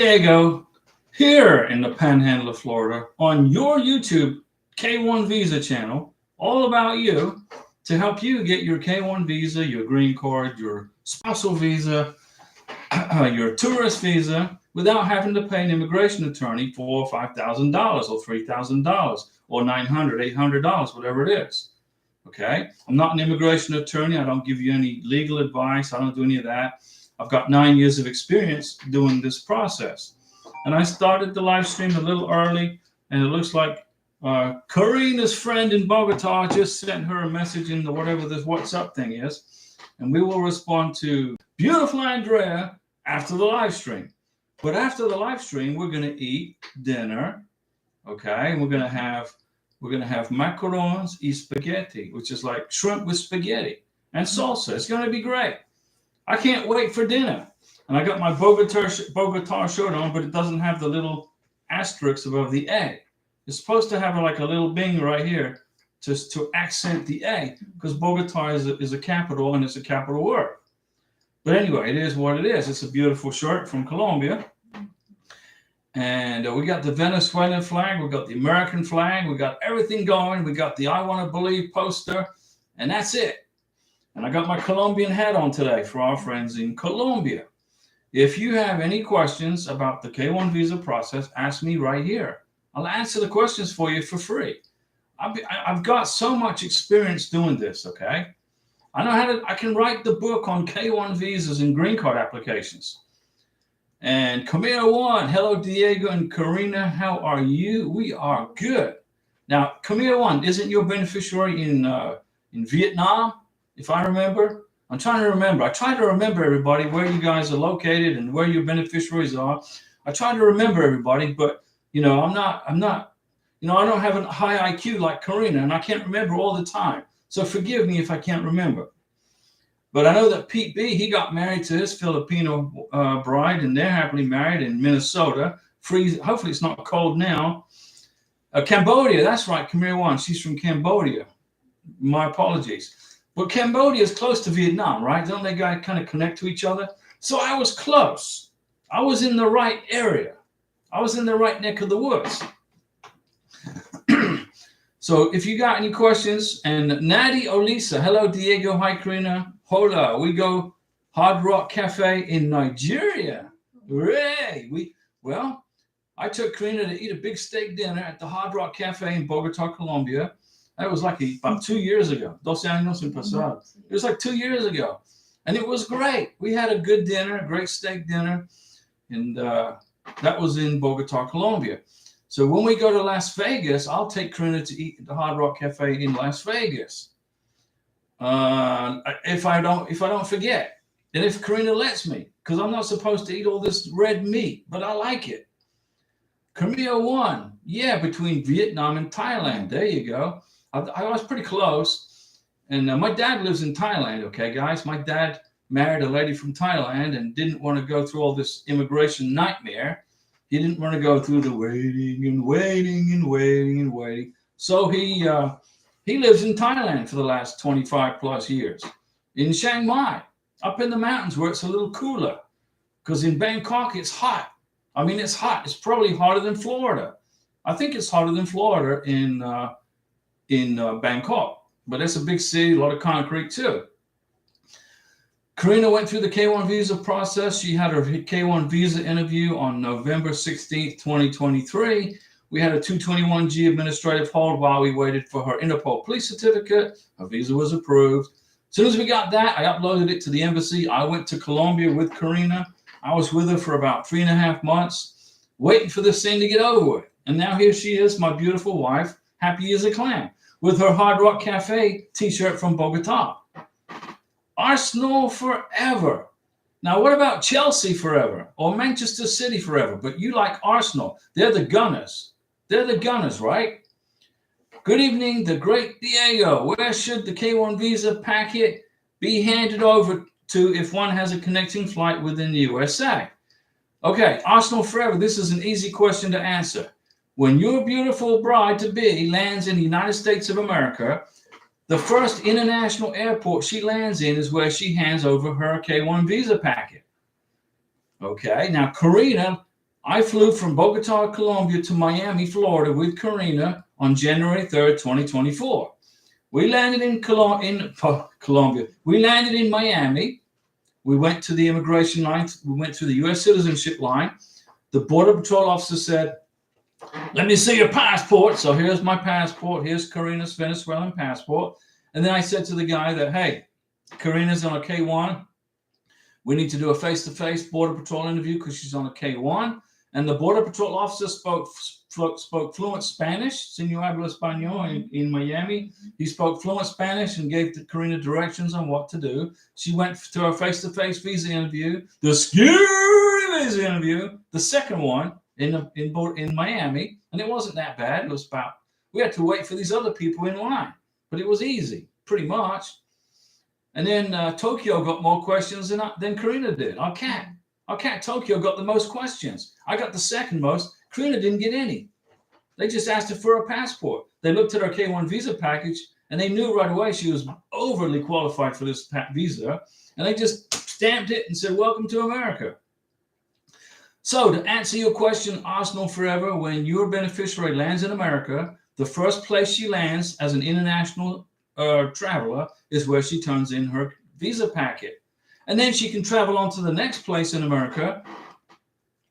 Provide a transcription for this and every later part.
Diego here in the Panhandle of Florida on your YouTube K1 Visa channel, all about you to help you get your K1 visa, your green card, your spousal visa, your tourist visa without having to pay an immigration attorney $4,000 or $5,000 or $3,000 or $900, $800, whatever it is. Okay, I'm not an immigration attorney. I don't give you any legal advice. I don't do any of that. I've got 9 years of experience doing this process. And I started the live stream a little early, and it looks like Karina's friend in Bogota just sent her a message in the whatever this WhatsApp thing is, and we will respond to beautiful Andrea after the live stream. But after the live stream, we're going to eat dinner, okay? And we're going to have macarons y spaghetti, which is like shrimp with spaghetti and salsa. It's going to be great. I can't wait for dinner. And I got my Bogota shirt on, but it doesn't have the little asterisk above the A. It's supposed to have like a little bing right here just to accent the A, because Bogota is a capital and it's a capital word. But anyway, it is what it is. It's a beautiful shirt from Colombia. And we got the Venezuelan flag. We got the American flag. We got everything going. We got the I Want to Believe poster. And that's it. And I got my Colombian hat on today for our friends in Colombia. If you have any questions about the K1 visa process, ask me right here. I'll answer the questions for you for free. I've got so much experience doing this, okay? I can write the book on K1 visas and green card applications. And Camille One, hello Diego and Karina, how are you? We are good. Now, Camille One, isn't your beneficiary in Vietnam, if I remember? I'm trying to remember. I try to remember everybody where you guys are located and where your beneficiaries are. I try to remember everybody, but I'm not, I don't have a high IQ like Karina, and I can't remember all the time. So forgive me if I can't remember. But I know that Pete B, he got married to his Filipino bride, and they're happily married in Minnesota. Hopefully it's not cold now. Cambodia, that's right, Camille One. She's from Cambodia. My apologies. But Cambodia is close to Vietnam, right? Don't they kind of connect to each other? So I was close. I was in the right area. I was in the right neck of the woods. So if you got any questions, and Nadi Olisa, hello Diego, hi Karina, hola, we go Hard Rock Cafe in Nigeria. Hooray! I took Karina to eat a big steak dinner at the Hard Rock Cafe in Bogota, Colombia. That was like about 2 years ago. 12 años en pasado. It was like 2 years ago. And it was great. We had a good dinner, a great steak dinner. And that was in Bogota, Colombia. So when we go to Las Vegas, I'll take Karina to eat at the Hard Rock Cafe in Las Vegas. If I don't forget. And if Karina lets me, because I'm not supposed to eat all this red meat, but I like it. Camille One, yeah, between Vietnam and Thailand. There you go. I was pretty close. And my dad lives in Thailand, okay, guys? My dad married a lady from Thailand and didn't want to go through all this immigration nightmare. He didn't want to go through the waiting and waiting and waiting and waiting. So he lives in Thailand for the last 25 plus years. In Chiang Mai, up in the mountains where it's a little cooler. Because in Bangkok, it's hot. I mean, it's hot. It's probably hotter than Florida. I think it's hotter than Florida in Bangkok, but it's a big city, a lot of concrete too. Karina went through the K1 visa process. She had her K1 visa interview on November 16th, 2023. We had a 221G administrative hold while we waited for her Interpol police certificate. Her visa was approved. As soon as we got that, I uploaded it to the embassy. I went to Colombia with Karina. I was with her for about 3.5 months, waiting for this thing to get over with. And now here she is, my beautiful wife, happy as a clam, with her Hard Rock Cafe t-shirt from Bogota. Arsenal forever. Now, what about Chelsea forever or Manchester City forever? But you like Arsenal. They're the Gunners. They're the Gunners, right? Good evening, the great Diego. Where should the K1 visa packet be handed over to if one has a connecting flight within the USA? Okay, Arsenal forever. This is an easy question to answer. When your beautiful bride-to-be lands in the United States of America, the first international airport she lands in is where she hands over her K1 visa packet. Okay, now Karina I flew from Bogota, Colombia to Miami, Florida with Karina on January 3rd, 2024. We landed in Colombia. We landed in Miami. We went to the immigration line. We went through the U.S. citizenship line. The Border Patrol officer said, "Let me see your passport." So here's my passport. Here's Karina's Venezuelan passport. And then I said to the guy that, "Hey, Karina's on a K1. We need to do a face-to-face Border Patrol interview because she's on a K1. And the Border Patrol officer spoke fluent Spanish. Señor habla español in Miami. He spoke fluent Spanish and gave Karina directions on what to do. She went to her face-to-face visa interview, the security visa interview, the second one in Miami, and it wasn't that bad. It was about, we had to wait for these other people in line, but it was easy, pretty much. And then Tokyo got more questions than Karina did. Our cat Tokyo got the most questions. I got the second most. Karina didn't get any. They just asked her for a passport. They looked at her K1 visa package, and they knew right away she was overly qualified for this visa, and they just stamped it and said, "Welcome to America." So to answer your question, Arsenal Forever, when your beneficiary lands in America, the first place she lands as an international traveler is where she turns in her visa packet. And then she can travel on to the next place in America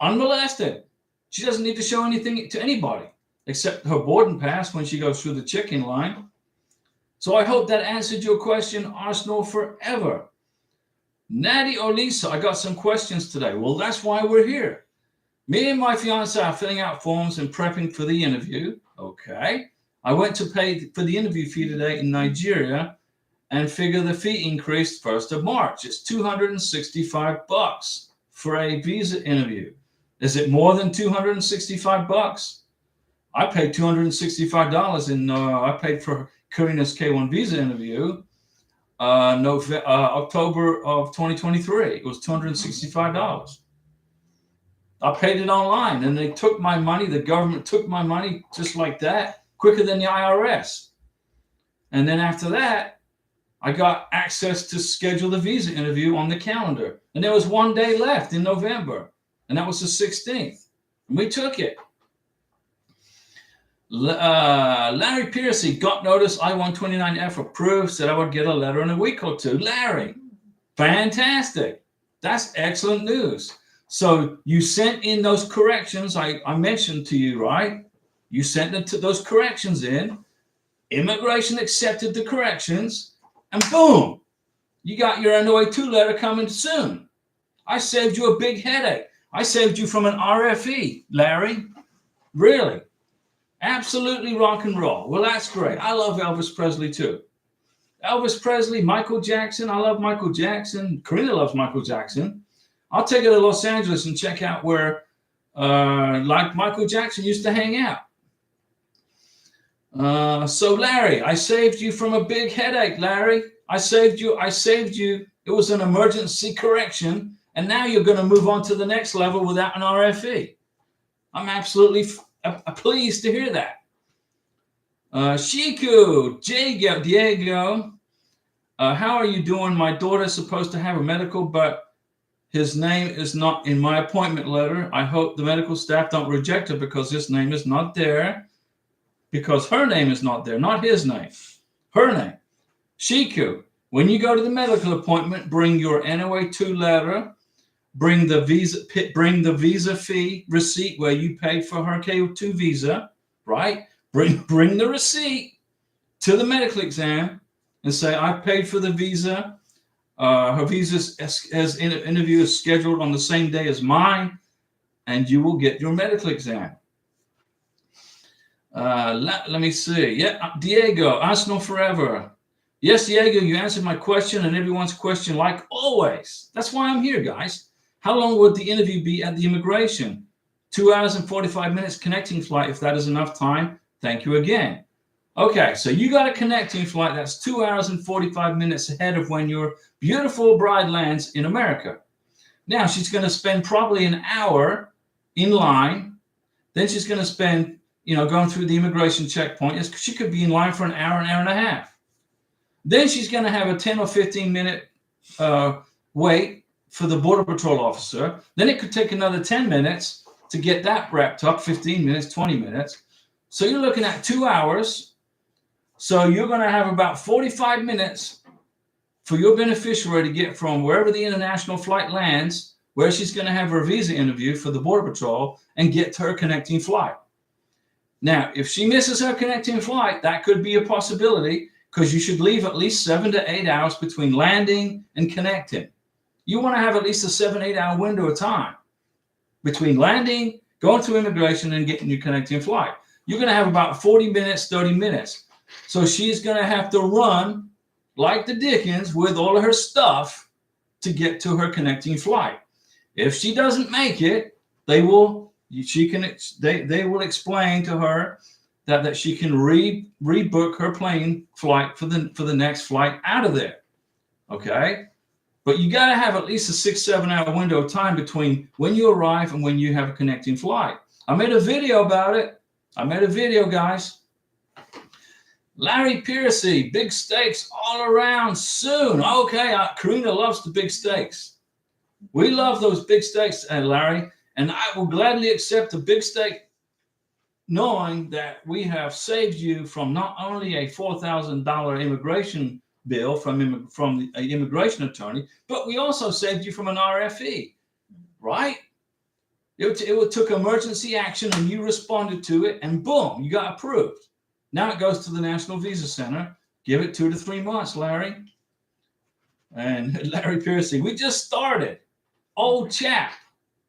unmolested. She doesn't need to show anything to anybody except her boarding pass when she goes through the check-in line. So I hope that answered your question, Arsenal Forever. Natty or Lisa, I got some questions today. Well, that's why we're here. Me and my fiance are filling out forms and prepping for the interview. Okay. I went to pay for the interview fee today in Nigeria and figure the fee increased 1st of March. It's $265 for a visa interview. Is it more than $265? I paid $265 I paid for Karina's K1 visa interview October of 2023. It was $265. I paid it online, and they took my money. The government took my money just like that, quicker than the IRS. And then after that, I got access to schedule the visa interview on the calendar. And there was one day left in November, and that was the 16th. And we took it. Larry Piercy got notice I-129F approved, said I would get a letter in a week or two. Larry, fantastic. That's excellent news. So you sent in those corrections I mentioned to you, right? You sent those corrections in. Immigration accepted the corrections, and boom, you got your NOA2 letter coming soon. I saved you a big headache. I saved you from an RFE, Larry. Really. Absolutely rock and roll. Well, that's great. I love Elvis Presley too. Elvis Presley, Michael Jackson. I love Michael Jackson. Karina loves Michael Jackson. I'll take her to Los Angeles and check out where like Michael Jackson used to hang out. So Larry, I saved you from a big headache, Larry. I saved you. It was an emergency correction, and now you're going to move on to the next level without an RFE. I'm absolutely pleased to hear that. Shiku, Diego, how are you doing? My daughter's supposed to have a medical, but his name is not in my appointment letter. I hope the medical staff don't reject it because his name is not there. Because her name is not there, not his name, her name. Shiku, when you go to the medical appointment, bring your NOA2 letter, bring the visa fee receipt where you paid for her K2 visa, right? Bring the receipt to the medical exam and say, I paid for the visa. Her visa interview is scheduled on the same day as mine, and you will get your medical exam. Let me see. Yeah, Diego, Arsenal Forever. Yes, Diego, you answered my question and everyone's question like always. That's why I'm here, guys. How long would the interview be at the immigration? 2 hours and 45 minutes connecting flight. If that is enough time, thank you again. Okay, so you got a connecting flight. That's 2 hours and 45 minutes ahead of when your beautiful bride lands in America. Now, she's going to spend probably an hour in line. Then she's going to spend going through the immigration checkpoint. She could be in line for an hour and a half. Then she's going to have a 10 or 15 minute wait for the Border Patrol officer. Then it could take another 10 minutes to get that wrapped up, 15 minutes, 20 minutes. So you're looking at 2 hours. So you're going to have about 45 minutes for your beneficiary to get from wherever the international flight lands, where she's going to have her visa interview for the Border Patrol, and get to her connecting flight. Now, if she misses her connecting flight, that could be a possibility, because you should leave at least 7 to 8 hours between landing and connecting. You want to have at least a 7-8 hour window of time between landing, going through immigration, and getting your connecting flight. You're going to have about 40 minutes, 30 minutes. So she's going to have to run like the Dickens with all of her stuff to get to her connecting flight. If she doesn't make it, they will explain to her that she can rebook her plane flight for the next flight out of there. Okay? But you got to have at least a 6-7 hour window of time between when you arrive and when you have a connecting flight. I made a video about it. I made a video, guys. Larry Piercy, big steaks all around soon. Okay, Karina loves the big steaks. We love those big steaks, Larry, and I will gladly accept a big steak, knowing that we have saved you from not only a $4,000 immigration bill from an immigration attorney, but we also saved you from an RFE, right? It took emergency action, and you responded to it, and boom, you got approved. Now it goes to the National Visa Center. Give it 2 to 3 months, Larry. And Larry Piercy, we just started. Old chap.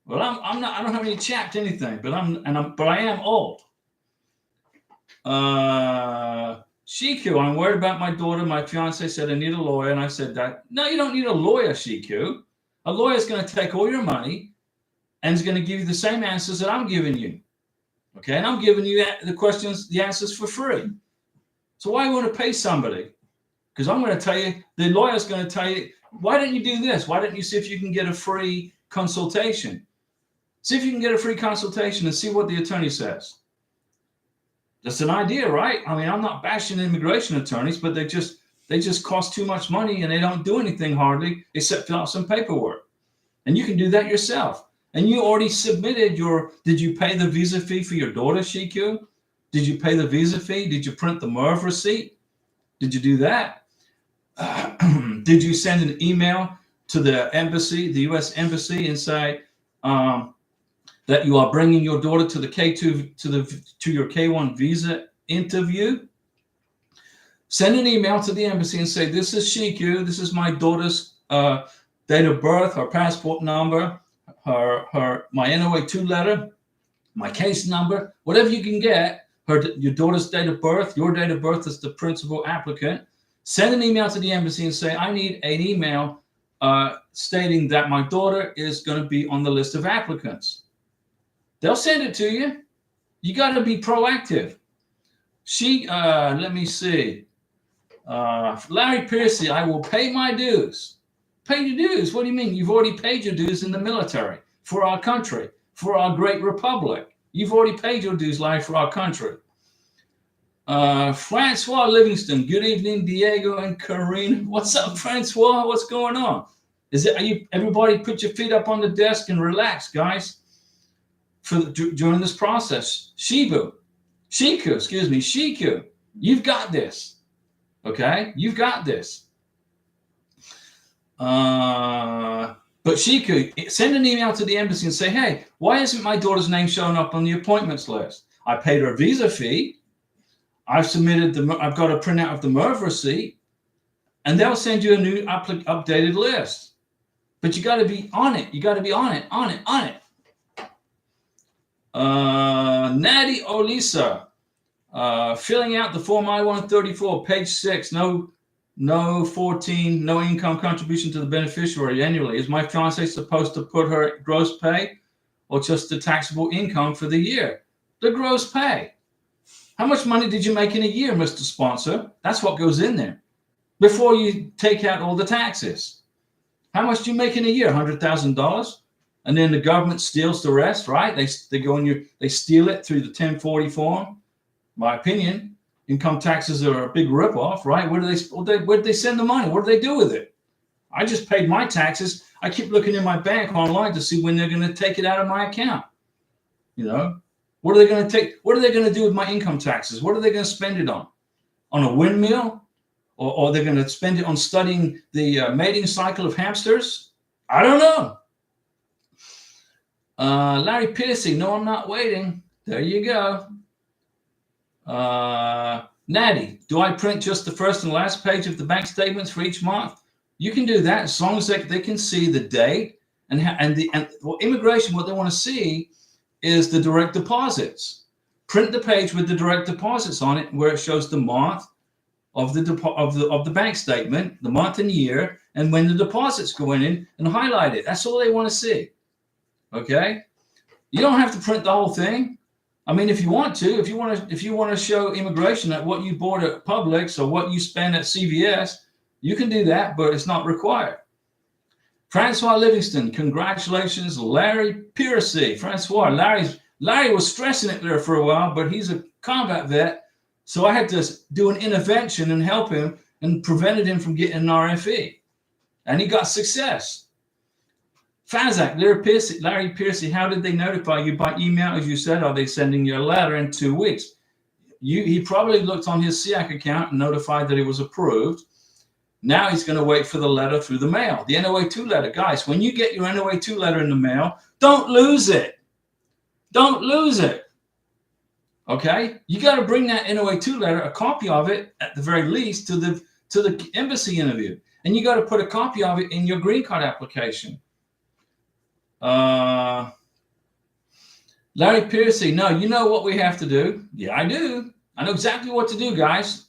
Well, I'm not. I don't have any chapped anything, but I am old. Shiku, I'm worried about my daughter. My fiance said I need a lawyer, and I said that. No, you don't need a lawyer, Shiku. A lawyer is going to take all your money and is going to give you the same answers that I'm giving you. Okay, and I'm giving you the answers for free. So why you want to pay somebody? Because I'm going to tell you, the lawyer's going to tell you, why don't you do this? Why don't you see if you can get a free consultation? See if you can get a free consultation and see what the attorney says. That's an idea, right? I mean, I'm not bashing immigration attorneys, but they just cost too much money, and they don't do anything hardly except fill out some paperwork. And you can do that yourself. And you already submitted did you pay the visa fee for your daughter, Shiku? Did you pay the visa fee? Did you print the MERV receipt? Did you do that? Did you send an email to the embassy, the U.S. embassy, and say that you are bringing your daughter to the K2 to your K1 visa interview? Send an email to the embassy and say, this is Shiku. This is my daughter's date of birth, her passport number, my NOA 2 letter, my case number, whatever you can get, your daughter's date of birth, your date of birth as the principal applicant. Send an email to the embassy and say, I need an email stating that my daughter is going to be on the list of applicants. They'll send it to you. You got to be proactive. Let me see. Larry Piercy, I will pay my dues. Pay your dues? What do you mean? You've already paid your dues in the military for our country, for our great republic. You've already paid your dues, Larry, for our country. Francois Livingston, good evening, Diego and Karina. What's up, Francois? What's going on? Everybody put your feet up on the desk and relax, guys, during this process. Shiku, you've got this. Okay, you've got this. But Shiku, send an email to the embassy and say, hey, why isn't my daughter's name showing up on the appointments list? I paid her visa fee. I've got a printout of the MERV receipt, and they'll send you a new updated list. But you got to be on it. You got to be on it. Natty Olisa, filling out the form I-134, page 6, no 14, no income contribution to the beneficiary annually. Is my fiance supposed to put her gross pay or just the taxable income for the year? The gross pay. How much money did you make in a year, Mr. Sponsor? That's what goes in there before you take out all the taxes. How much do you make in a year? $100,000? And then the government steals the rest, right? They steal it through the 1040 form. My opinion, income taxes are a big ripoff, right? Where do they send the money? What do they do with it? I just paid my taxes. I keep looking in my bank online to see when they're going to take it out of my account. You know, what are they going to take? What are they going to do with my income taxes? What are they going to spend it on? On a windmill? Or they're going to spend it on studying the mating cycle of hamsters? I don't know. Larry Piercy, no, I'm not waiting. There you go. Natty, do I print just the first and last page of the bank statements for each month? You can do that as long as they can see the date and immigration. What they want to see is the direct deposits. Print the page with the direct deposits on it, where it shows the month of the bank statement, the month and year, and when the deposits go in, and highlight it. That's all they want to see. Okay, you don't have to print the whole thing. I mean, if you want to show immigration that what you bought at Publix or what you spend at CVS, you can do that, but it's not required. Francois Livingston, congratulations, Larry Piercy. Francois, Larry was stressing it there for a while, but he's a combat vet, so I had to do an intervention and help him and prevented him from getting an RFE, and he got success. Fazak, Larry Piercy, how did they notify you? By email, as you said? Are they sending you a letter in 2 weeks? He probably looked on his SEAC account and notified that it was approved. Now he's going to wait for the letter through the mail, the NOA2 letter. Guys, when you get your NOA2 letter in the mail, don't lose it. Don't lose it. Okay? You got to bring that NOA2 letter, a copy of it, at the very least, to the embassy interview. And you got to put a copy of it in your green card application. Larry Piercy, no, you know what we have to do? Yeah, I do. I know exactly what to do, guys.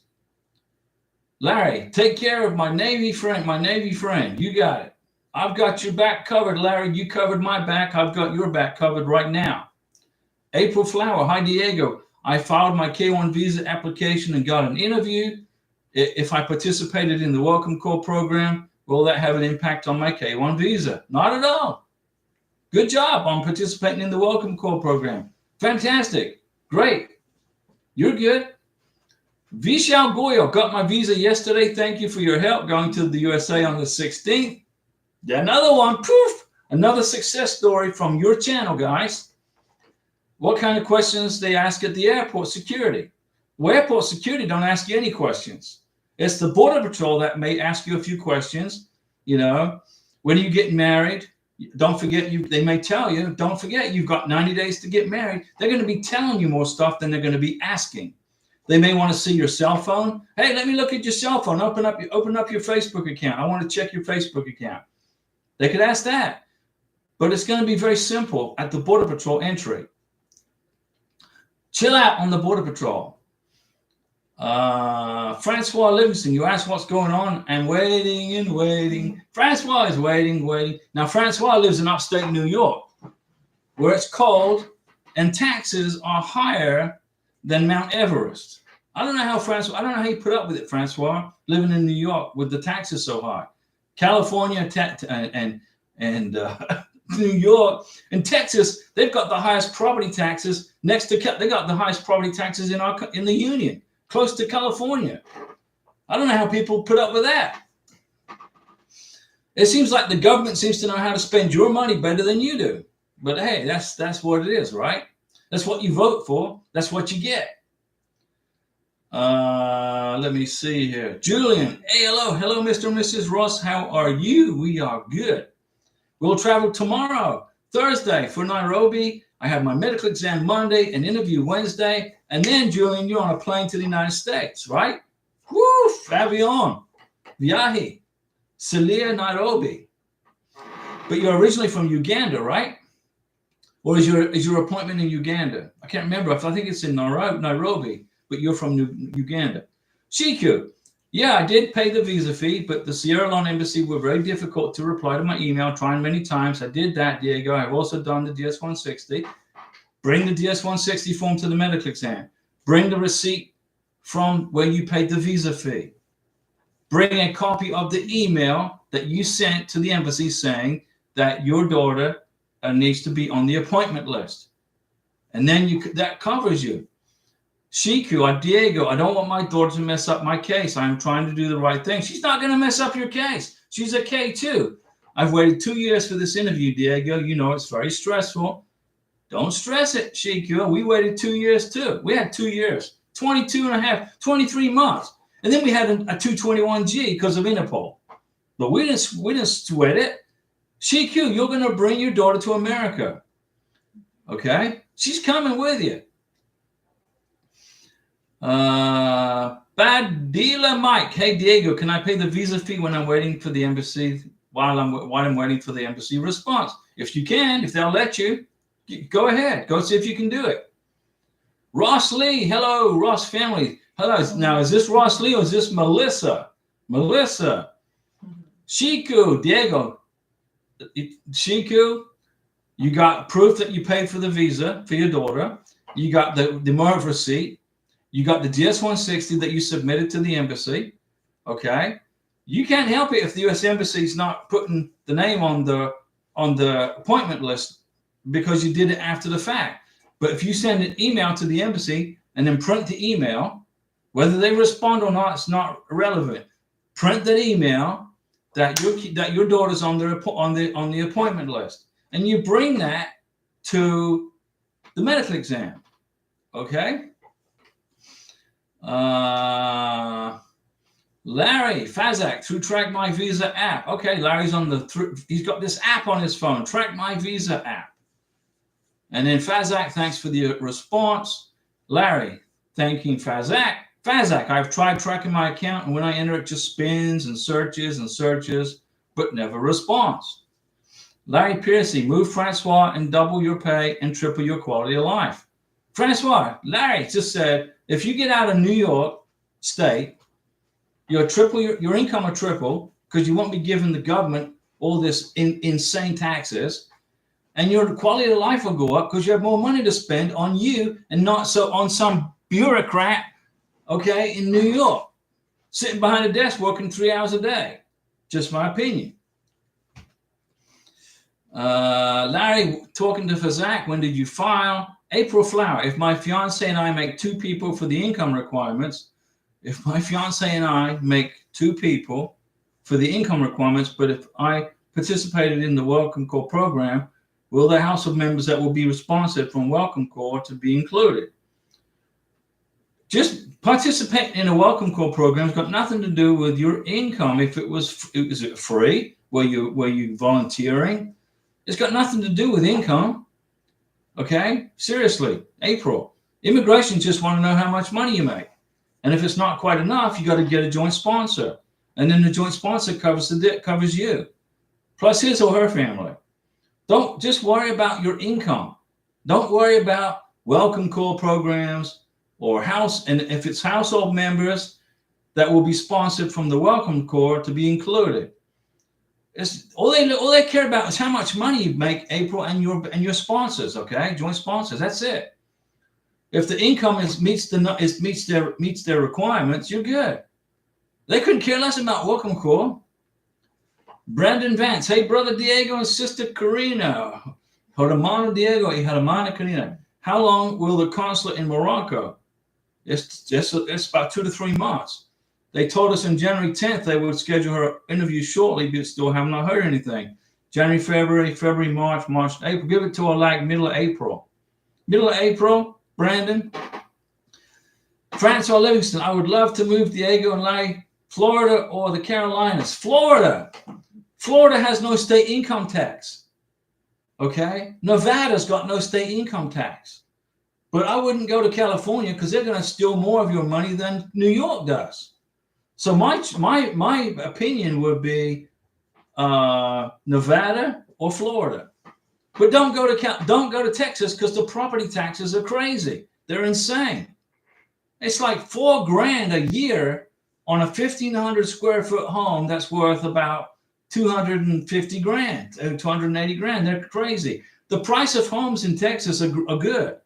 Larry, take care of my Navy friend. You got it. I've got your back covered, Larry. You covered my back. I've got your back covered right now. April Flower, hi, Diego. I filed my K-1 visa application and got an interview. If I participated in the Welcome Call program, will that have an impact on my K-1 visa? Not at all. Good job on participating in the Welcome Call program. Fantastic. Great. You're good. Vishal Goyal, got my visa yesterday. Thank you for your help going to the USA on the 16th. Another one. Poof. Another success story from your channel, guys. What kind of questions they ask at the airport security? Well, airport security don't ask you any questions. It's the Border Patrol that may ask you a few questions. You know, when are you getting married? Don't forget, they may tell you, don't forget, you've got 90 days to get married. They're going to be telling you more stuff than they're going to be asking. They may want to see your cell phone. Hey, let me look at your cell phone. Open up your Facebook account. I want to check your Facebook account. They could ask that. But it's going to be very simple at the Border Patrol entry. Chill out on the Border Patrol. Francois Livingston, you asked what's going on, and waiting. Francois is waiting. Now, Francois lives in upstate New York, where it's cold and taxes are higher than Mount Everest. I don't know how you put up with it, Francois, living in New York with the taxes so high. California and New York and Texas, they've got the highest property taxes they got the highest property taxes in the Union, close to California. I don't know how people put up with that. It seems like the government seems to know how to spend your money better than you do. But hey, that's what it is, right? That's what you vote for. That's what you get. Let me see here. Julian, hey, hello, Mr. and Mrs. Ross. How are you? We are good. We'll travel tomorrow, Thursday, for Nairobi. I have my medical exam Monday, an interview Wednesday, and then, Julian, you're on a plane to the United States, right? Woo! Avion, viaje, Salia, Nairobi. But you're originally from Uganda, right? Or is your appointment in Uganda? I can't remember. I think it's in Nairobi, but you're from Uganda. Shiku, yeah, I did pay the visa fee, but the Sierra Leone embassy were very difficult to reply to my email, trying many times. I did that, Diego. I've also done the DS-160. Bring the DS-160 form to the medical exam. Bring the receipt from where you paid the visa fee. Bring a copy of the email that you sent to the embassy saying that your daughter needs to be on the appointment list. And then that covers you. Shiku, Diego, I don't want my daughter to mess up my case. I'm trying to do the right thing. She's not going to mess up your case. She's a K2. I've waited 2 years for this interview, Diego. You know it's very stressful. Don't stress it, Shiku. We waited 2 years too. We had 2 years, 22 and a half, 23 months. And then we had a 221G because of Interpol. But we didn't sweat it. Shiku, you're going to bring your daughter to America. Okay? She's coming with you. Bad dealer Mike. Hey, Diego, can I pay the visa fee when I'm waiting for the embassy while I'm waiting for the embassy response? If you can, if they'll let you, go ahead. Go see if you can do it. Ross Lee. Hello, Ross family. Hello. Now, is this Ross Lee or is this Melissa? Melissa. Shiku, Diego. Shiku, you got proof that you paid for the visa for your daughter. You got the MOV receipt. You got the DS-160 that you submitted to the embassy. Okay. You can't help it if the U.S. Embassy is not putting the name on the appointment list because you did it after the fact. But if you send an email to the embassy and then print the email, whether they respond or not, it's not irrelevant. Print that email that your daughter's on the appointment list, and you bring that to the medical exam. Okay. Larry Fazak through Track My Visa app. Okay, Larry's he's got this app on his phone, Track My Visa app. And then Fazak, thanks for the response. Larry, thanking Fazak. Fazak, I've tried tracking my account, and when I enter, it just spins and searches, but never responds. Larry Piercy, move Francois and double your pay and triple your quality of life. Francois, Larry just said, if you get out of New York State, your income will triple because you won't be giving the government all this insane taxes, and your quality of life will go up because you have more money to spend on you and not so on some bureaucrat, okay, in New York, sitting behind a desk working 3 hours a day. Just my opinion. Larry, talking to Fazak, when did you file? April Flower, if my fiance and I make 2 people for the income requirements, but if I participated in the Welcome Call program, will the household members that will be responsive from Welcome Call to be included? Just participating in a Welcome Call program has got nothing to do with your income. If is it free? Were you volunteering? It's got nothing to do with income. Okay, seriously, April. Immigration just want to know how much money you make, and if it's not quite enough, you got to get a joint sponsor, and then the joint sponsor covers you, plus his or her family. Don't just worry about your income. Don't worry about Welcome Call programs or and if it's household members that will be sponsored from the Welcome Call to be included. It's all they care about is how much money you make, April, and your sponsors, okay, joint sponsors. That's it. If the income meets their requirements, you're good. They couldn't care less about Welcome Call. Brandon Vance, hey brother Diego and sister Karina, hermano Diego y hermana Karina. How long will the consulate in Morocco? It's about 2 to 3 months. They told us on January 10th they would schedule her interview shortly, but still have not heard anything. January, February, March, April. Give it to her like middle of April. Middle of April, Brandon. Francois Livingston, I would love to move Diego and Larry, Florida or the Carolinas. Florida has no state income tax. Okay? Nevada's got no state income tax. But I wouldn't go to California because they're going to steal more of your money than New York does. So my opinion would be Nevada or Florida, but don't go to Texas because the property taxes are crazy. They're insane. It's like $4,000 a year on a 1,500 square foot home that's worth about $250,000, $280,000. They're crazy. The price of homes in Texas are good.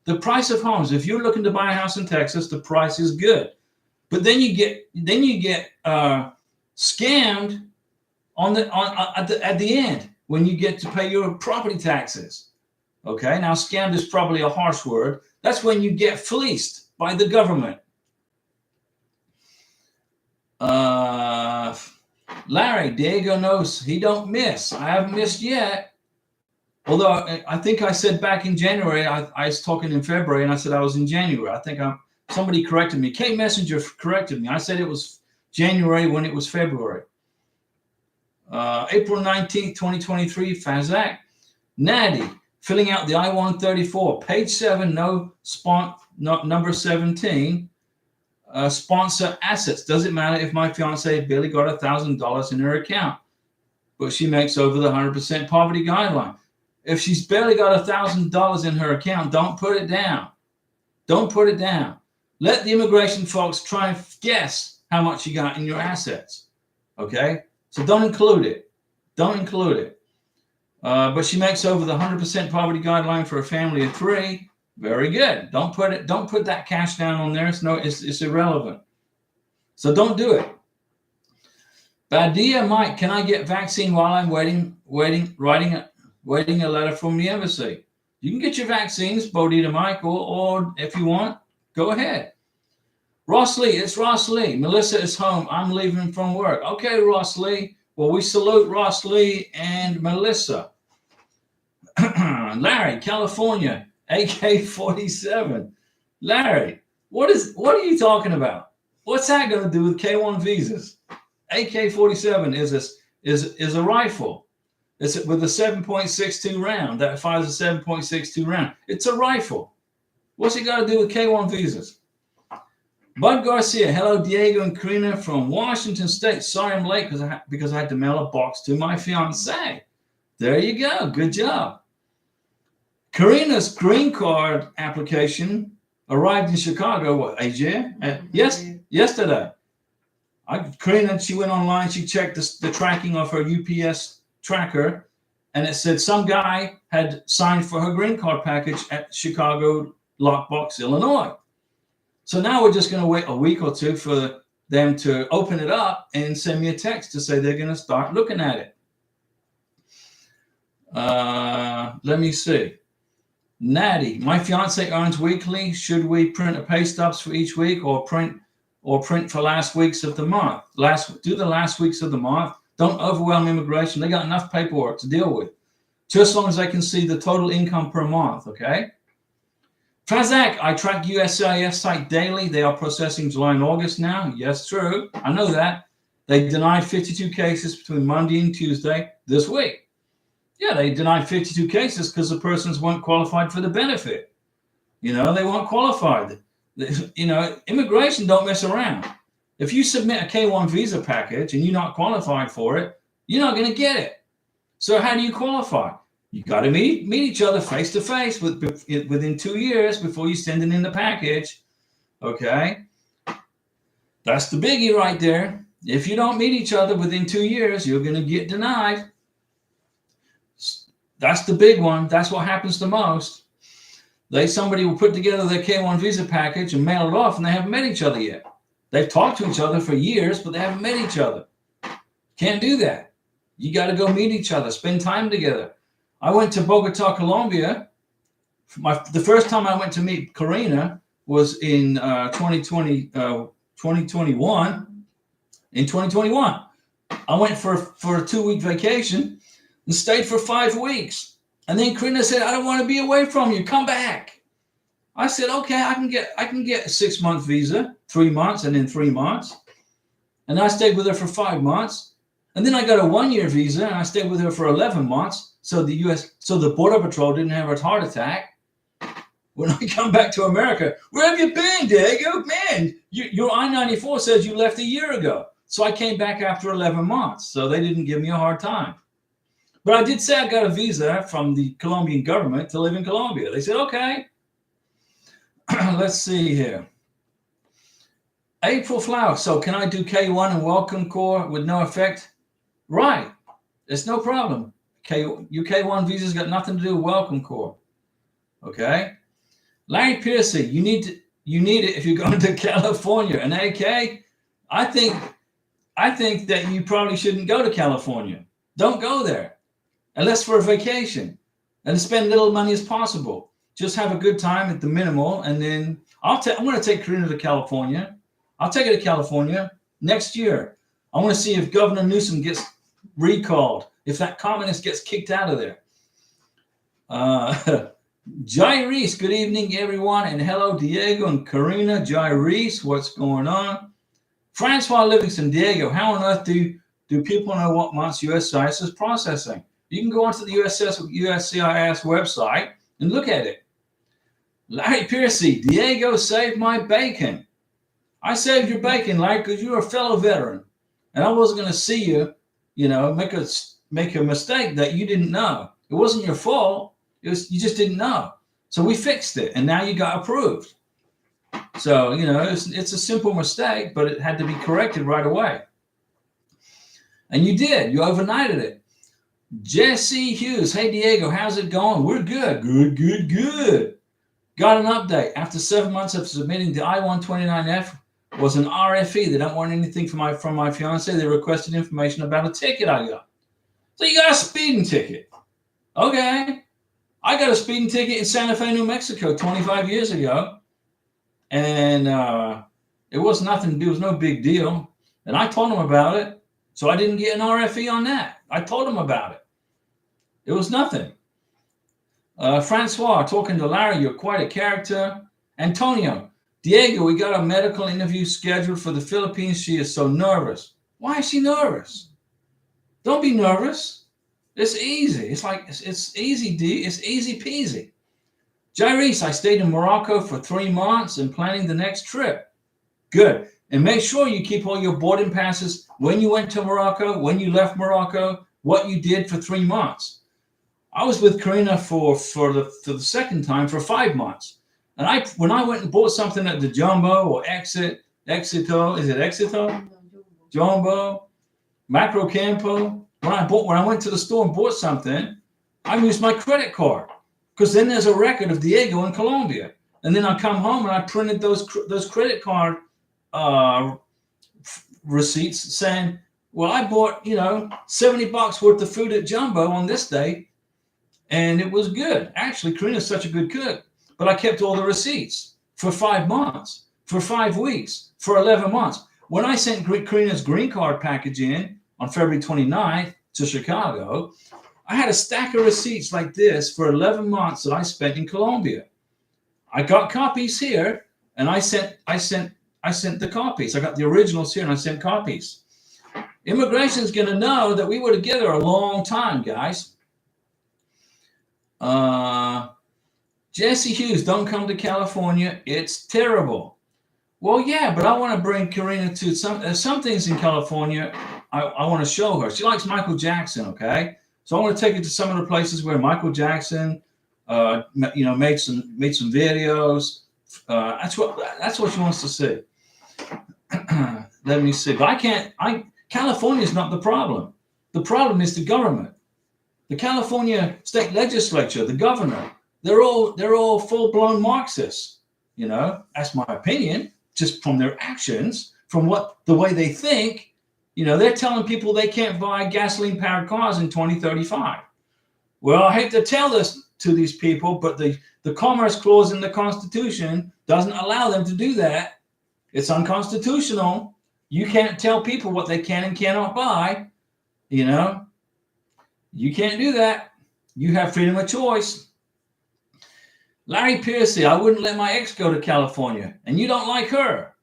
The price of homes, if you're looking to buy a house in Texas, the price is good. But then you get scammed at the end when you get to pay your property taxes. Okay, now scammed is probably a harsh word. That's when you get fleeced by the government. Larry, Diego knows he don't miss. I haven't missed yet. Although I think I said back in January, I was talking in February, and I said I was in January. I think somebody corrected me. Kate Messenger corrected me. I said it was January when it was February. April 19th, 2023, Fazak. Natty, filling out the I-134, page 7, number 17, sponsor assets. Does it matter if my fiance barely got $1,000 in her account, but she makes over the 100% poverty guideline? If she's barely got $1,000 in her account, don't put it down. Don't put it down. Let the immigration folks try and guess how much you got in your assets. Okay? So don't include it. Don't include it. But she makes over the 100% poverty guideline for a family of 3. Very good. Don't put that cash down on there. It's irrelevant. So don't do it. Badia Mike, can I get vaccine while I'm waiting a letter from the embassy? You can get your vaccines, Bodita Mike, or if you want, go ahead. Ross Lee, it's Ross Lee. Melissa is home. I'm leaving from work. Okay, Ross Lee. Well, we salute Ross Lee and Melissa. Larry, California, AK-47. Larry, what are you talking about? What's that going to do with K-1 visas? AK-47 is a rifle. It's with a 7.62 round that fires a 7.62 round. It's a rifle. What's it got to do with K-1 visas? Bud Garcia, hello, Diego and Karina from Washington State. Sorry I'm late because I had to mail a box to my fiance. There you go. Good job. Karina's green card application arrived in Chicago, AJ? Yesterday. Karina, she went online, she checked the tracking of her UPS tracker, and it said some guy had signed for her green card package at Chicago Lockbox, Illinois. So now we're just going to wait a week or two for them to open it up and send me a text to say they're going to start looking at it. Let me see. Natty, my fiance earns weekly. Should we print a pay stubs for each week or print for last weeks of the month? Do the last weeks of the month. Don't overwhelm immigration. They got enough paperwork to deal with. Just as long as they can see the total income per month, okay? Fazak, I track USCIS site daily. They are processing July and August now. Yes, true. I know that. They denied 52 cases between Monday and Tuesday this week. Yeah, they denied 52 cases because the persons weren't qualified for the benefit. They weren't qualified. Immigration don't mess around. If you submit a K-1 visa package and you're not qualified for it, you're not going to get it. So how do you qualify? You got to meet each other face to face within 2 years before you send it in the package. Okay, that's the biggie right there. If you don't meet each other within 2 years, you're going to get denied. That's the big one. That's what happens the most. Somebody will put together their K-1 visa package and mail it off, and they haven't met each other yet. They've talked to each other for years, but they haven't met each other. Can't do that. You got to go meet each other, spend time together. I went to Bogota, Colombia. The first time I went to meet Karina was in 2021. In 2021, I went for a 2-week vacation and stayed for 5 weeks. And then Karina said, "I don't want to be away from you. Come back." I said, "Okay, I can get a 6-month visa, 3 months, and then 3 months." And I stayed with her for 5 months. And then I got a 1-year visa, and I stayed with her for 11 months. So the Border Patrol didn't have a heart attack. When I come back to America, where have you been, Diego? Man, your I-94 says you left a year ago. So I came back after 11 months. So they didn't give me a hard time. But I did say I got a visa from the Colombian government to live in Colombia. They said, okay. Let's see here. April Flower. So can I do K-1 and Welcome Corps with no effect? Right. It's no problem. UK-1 visa's got nothing to do with Welcome Corps. Okay. Larry Piercy, you need it if you're going to California. And AK, I think that you probably shouldn't go to California. Don't go there unless for a vacation, and spend little money as possible. Just have a good time at the minimal, and then I'm going to take Karina to California. I'll take her to California next year. I want to see if Governor Newsom gets recalled, if that communist gets kicked out of there. Jai Reese, good evening, everyone. And hello, Diego and Karina. Jai Reese, what's going on? Francois Livingston, Diego, how on earth do people know what months USCIS is processing? You can go onto the USCIS website and look at it. Larry Piercy, Diego saved my bacon. I saved your bacon, Larry, because you're a fellow veteran. And I wasn't going to see you, make a mistake that you didn't know. It wasn't your fault. You just didn't know. So we fixed it, and now you got approved. So, it's a simple mistake, but it had to be corrected right away. And you did. You overnighted it. Jesse Hughes, hey, Diego, how's it going? We're good. Good. Got an update. After 7 months of submitting the I-129F was an RFE. They don't want anything from my fiance. They requested information about a ticket I got. So you got a speeding ticket. Okay. I got a speeding ticket in Santa Fe, New Mexico 25 years ago. And it was nothing to do. It was no big deal. And I told them about it. So I didn't get an RFE on that. I told them about it. It was nothing. Francois, talking to Larry, you're quite a character. Antonio, Diego, we got a medical interview scheduled for the Philippines. She is so nervous. Why is she nervous? Don't be nervous. It's easy. It's easy, D. It's easy peasy. Jairis, I stayed in Morocco for 3 months and planning the next trip. Good. And make sure you keep all your boarding passes when you went to Morocco, when you left Morocco, what you did for 3 months. I was with Karina for the second time for 5 months. And when I went and bought something at the Jumbo or Exito, is it Exito? Jumbo, Macro Campo. When I went to the store and bought something, I used my credit card because then there's a record of Diego in Colombia. And then I come home and I printed those credit card receipts saying, well, I bought, $70 worth of food at Jumbo on this day. And it was good. Actually, Karina's such a good cook. But I kept all the receipts for 5 months, for 5 weeks, for 11 months. When I sent Karina's green card package in on February 29th to Chicago, I had a stack of receipts like this for 11 months that I spent in Colombia. I got copies here, and I sent the copies. I got the originals here, and I sent copies. Immigration's going to know that we were together a long time, guys. Jesse Hughes, don't come to California. It's terrible. Well, yeah, but I want to bring Karina to some things in California. I want to show her. She likes Michael Jackson, okay? So I want to take her to some of the places where Michael Jackson, made some videos. That's what she wants to see. Let me see. But California is not the problem. The problem is the government. The California state legislature, the governor, they're all full-blown Marxists. That's my opinion, just from their actions, from the way they think. They're telling people they can't buy gasoline-powered cars in 2035. Well, I hate to tell this to these people, but the Commerce Clause in the Constitution doesn't allow them to do that. It's unconstitutional. You can't tell people what they can and cannot buy. You can't do that. You have freedom of choice. Larry Piercy, I wouldn't let my ex go to California, and you don't like her.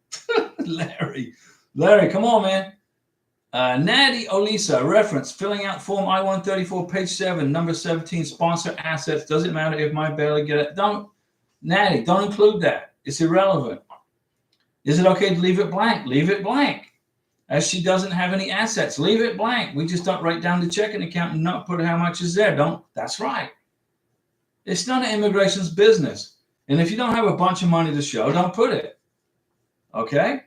Larry, come on, man. Natty Olisa, reference, filling out form I-134, page 7, number 17, sponsor assets. Doesn't matter if my barely get it. Natty, don't include that. It's irrelevant. Is it okay to leave it blank? Leave it blank. As she doesn't have any assets, leave it blank. We just don't write down the checking account and not put how much is there. That's right. It's none of immigration's business. And if you don't have a bunch of money to show, don't put it. Okay?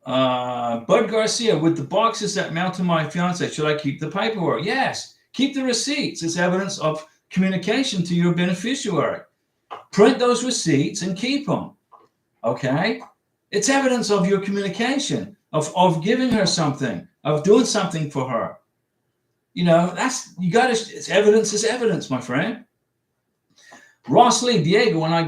Bud Garcia, with the boxes that mail to my fiance, should I keep the paperwork? Yes. Keep the receipts. It's evidence of communication to your beneficiary. Print those receipts and keep them. Okay? It's evidence of your communication, of giving her something, of doing something for her. It's evidence is evidence, my friend. Ross Lee, Diego, when I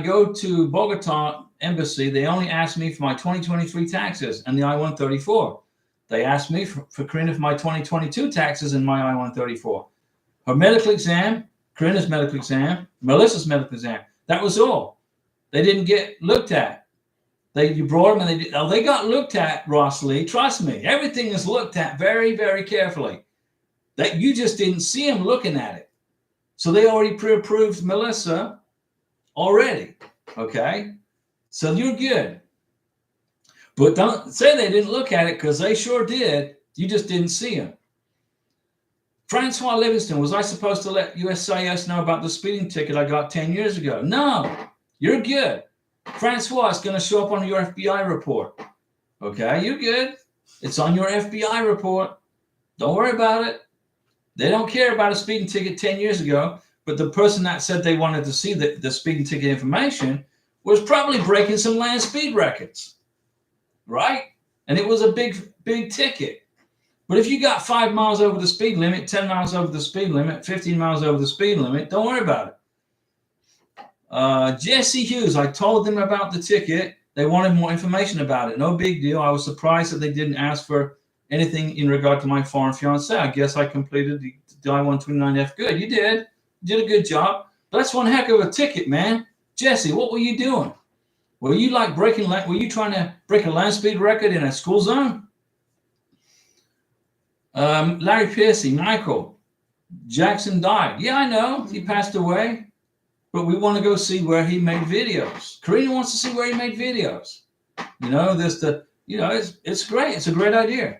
go to Bogota embassy, they only ask me for my 2023 taxes and the I-134. They asked me for Karina for my 2022 taxes and my I-134. Her medical exam, Karina's medical exam, Melissa's medical exam. That was all. They didn't get looked at. You brought them and they got looked at, Ross Lee. Trust me, everything is looked at very, very carefully. That you just didn't see them looking at it. So they already pre-approved Melissa already. Okay? So you're good. But don't say they didn't look at it, because they sure did. You just didn't see them. Francois Livingston, was I supposed to let USCIS know about the speeding ticket I got 10 years ago? No, you're good. Francois, is going to show up on your FBI report. Okay, you're good. It's on your FBI report. Don't worry about it. They don't care about a speeding ticket 10 years ago, but the person that said they wanted to see the speeding ticket information was probably breaking some land speed records, right? And it was a big ticket. But if you got 5 miles over the speed limit, 10 miles over the speed limit, 15 miles over the speed limit, don't worry about it. Jesse Hughes, I told them about the ticket. They wanted more information about it. No big deal. I was surprised that they didn't ask for anything in regard to my foreign fiance. I guess I completed the I-129F. Good, you did. You did a good job. But that's one heck of a ticket, man. Jesse, what were you doing? Were you trying to break a land speed record in a school zone? Larry Piercy, Michael Jackson died. Yeah, I know. He passed away. But we want to go see where he made videos. Karina wants to see where he made videos. It's great. It's a great idea.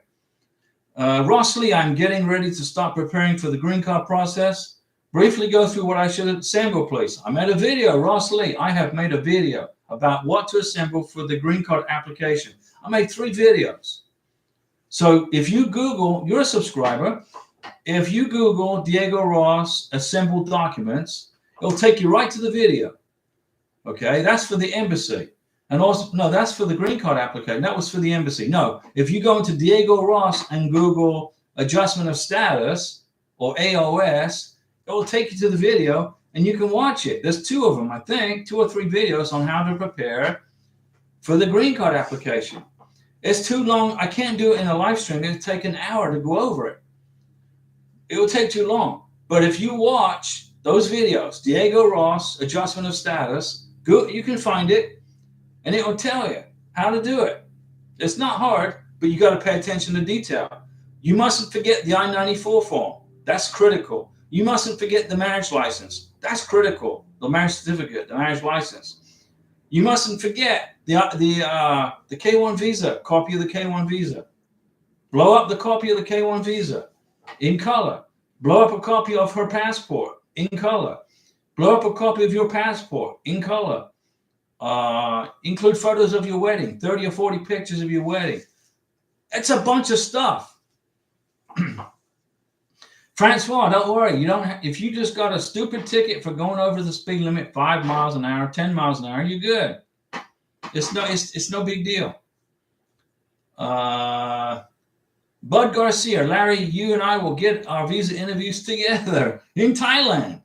Ross Lee, I'm getting ready to start preparing for the green card process. Briefly go through what I should assemble, please. I made a video, Ross Lee. I have made a video about what to assemble for the green card application. I made 3 videos. So if you Google, you're a subscriber. If you Google Diego Ross assembled documents, it'll take you right to the video. Okay, that's for the embassy. And also, no, that's for the green card application. That was for the embassy. No, if you go into Diego Ross and Google adjustment of status or AOS, it will take you to the video and you can watch it. There's 2 of them, I think, 2 or 3 videos on how to prepare for the green card application. It's too long. I can't do it in a live stream. It'll take an hour to go over it. It will take too long. But if you watch those videos, Diego Ross, adjustment of status, you can find it, and it will tell you how to do it. It's not hard, but you got to pay attention to detail. You mustn't forget the I-94 form. That's critical. You mustn't forget the marriage license. That's critical. The marriage certificate, the marriage license. You mustn't forget the K1 visa, copy of the K1 visa. Blow up the copy of the K1 visa in color. Blow up a copy of her passport in color. Blow up a copy of your passport in color. Include photos of your wedding, 30 or 40 pictures of your wedding. It's a bunch of stuff. Francois, don't worry. If you just got a stupid ticket for going over the speed limit 5 miles an hour, 10 miles an hour, you're good. It's no big deal. Bud Garcia, Larry, you and I will get our visa interviews together in Thailand.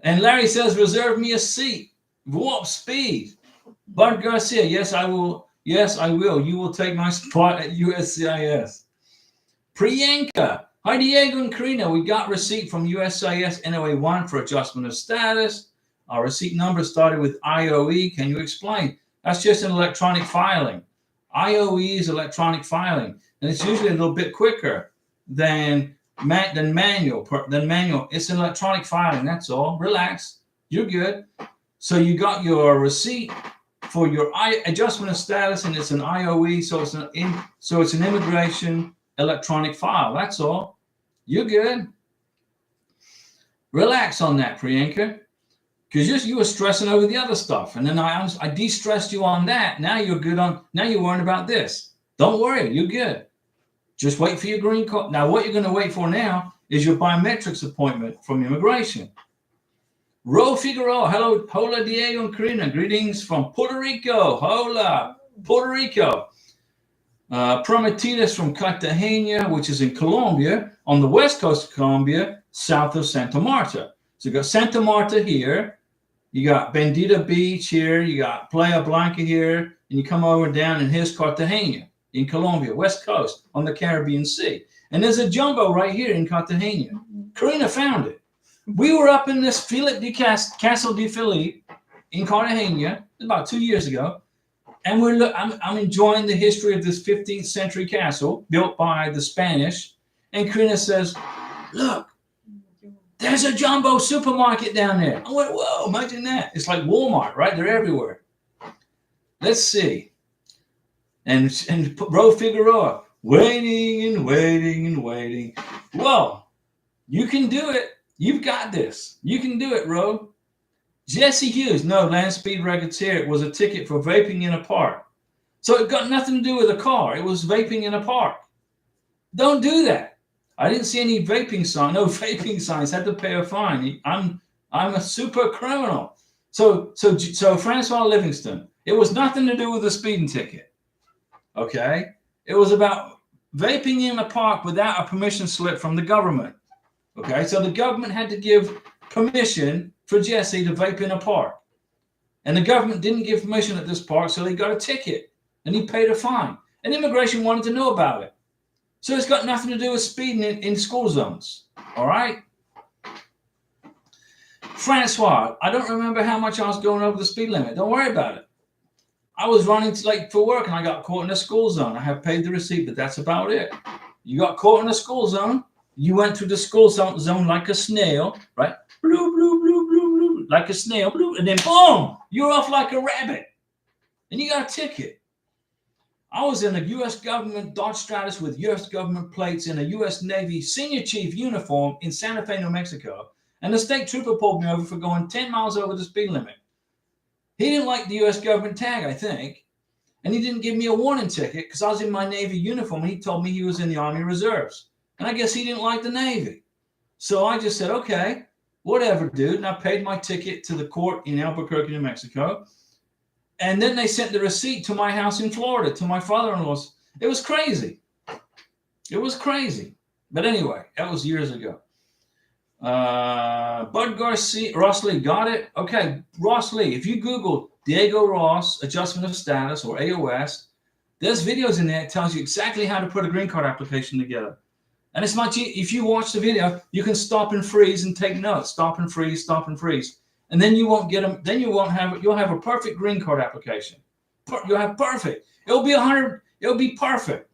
And Larry says, reserve me a seat. Warp speed. Bud Garcia, yes, I will. Yes, I will. You will take my spot at USCIS. Priyanka, hi, Diego and Karina. We got receipt from USCIS NOA1 for adjustment of status. Our receipt number started with IOE. Can you explain? That's just an electronic filing. IOE is electronic filing, and it's usually a little bit quicker than manual. It's an electronic filing. That's all. Relax. You're good. So you got your receipt for your adjustment of status, and it's an IOE, so it's an immigration electronic file. That's all. You're good. Relax on that, Priyanka, because you were stressing over the other stuff, and then I de-stressed you on that. Now you're good on. Now you're worrying about this. Don't worry, you're good. Just wait for your green card. Now, what you're going to wait for now is your biometrics appointment from immigration. Ro Figueroa, hello, hola Diego and Karina, greetings from Puerto Rico. Hola, Puerto Rico. Prometidas from Cartagena, which is in Colombia, on the west coast of Colombia, south of Santa Marta. So you got Santa Marta here, you got Bendita Beach here, you got Playa Blanca here, and you come over down, and here's Cartagena in Colombia, west coast on the Caribbean Sea. And there's a jumbo right here in Cartagena. Karina found it. We were up in this Castle de Philippe in Cartagena about 2 years ago, and I'm enjoying the history of this 15th century castle built by the Spanish. And Karina says, "Look, there's a jumbo supermarket down there." I went, "Whoa, imagine that. It's like Walmart, right? They're everywhere." Let's see. And Ro Figueroa, waiting and waiting and waiting. Well, you can do it. You've got this. You can do it, Ro. Jesse Hughes, no, land speed records here. It was a ticket for vaping in a park. So it got nothing to do with a car. It was vaping in a park. Don't do that. I didn't see any vaping sign. No vaping signs. Had to pay a fine. I'm a super criminal. So Francois Livingston. It was nothing to do with a speeding ticket. Okay, it was about vaping in a park without a permission slip from the government. Okay, so the government had to give permission for Jesse to vape in a park, and the government didn't give permission at this park, so he got a ticket and he paid a fine. And immigration wanted to know about it. So it's got nothing to do with speeding in school zones. All right. Francois, I don't remember how much I was going over the speed limit. Don't worry about it. I was running late for work and I got caught in a school zone. I have paid the receipt, but that's about it. You got caught in a school zone. You went through the school zone like a snail, right? Bloop, bloop, bloop, bloop, bloop, like a snail, bloop, and then boom, you're off like a rabbit. And you got a ticket. I was in a U.S. government Dodge Stratus with U.S. government plates in a U.S. Navy senior chief uniform in Santa Fe, New Mexico. And the state trooper pulled me over for going 10 miles over the speed limit. He didn't like the U.S. government tag, I think. And he didn't give me a warning ticket because I was in my Navy uniform. And he told me he was in the Army Reserves. And I guess he didn't like the Navy. So I just said, okay, whatever, dude. And I paid my ticket to the court in Albuquerque, New Mexico. And then they sent the receipt to my house in Florida, to my father-in-law's. It was crazy. It was crazy. But anyway, that was years ago. Bud Garcia, Ross Lee, got it? Okay, Ross Lee, if you Google Diego Ross, adjustment of status, or AOS, there's videos in there that tells you exactly how to put a green card application together. And it's much easier. If you watch the video, you can stop and freeze and take notes. Stop and freeze, stop and freeze. And then you won't get them. Then you'll have a perfect green card application. You'll have perfect. It'll be 100. It'll be perfect.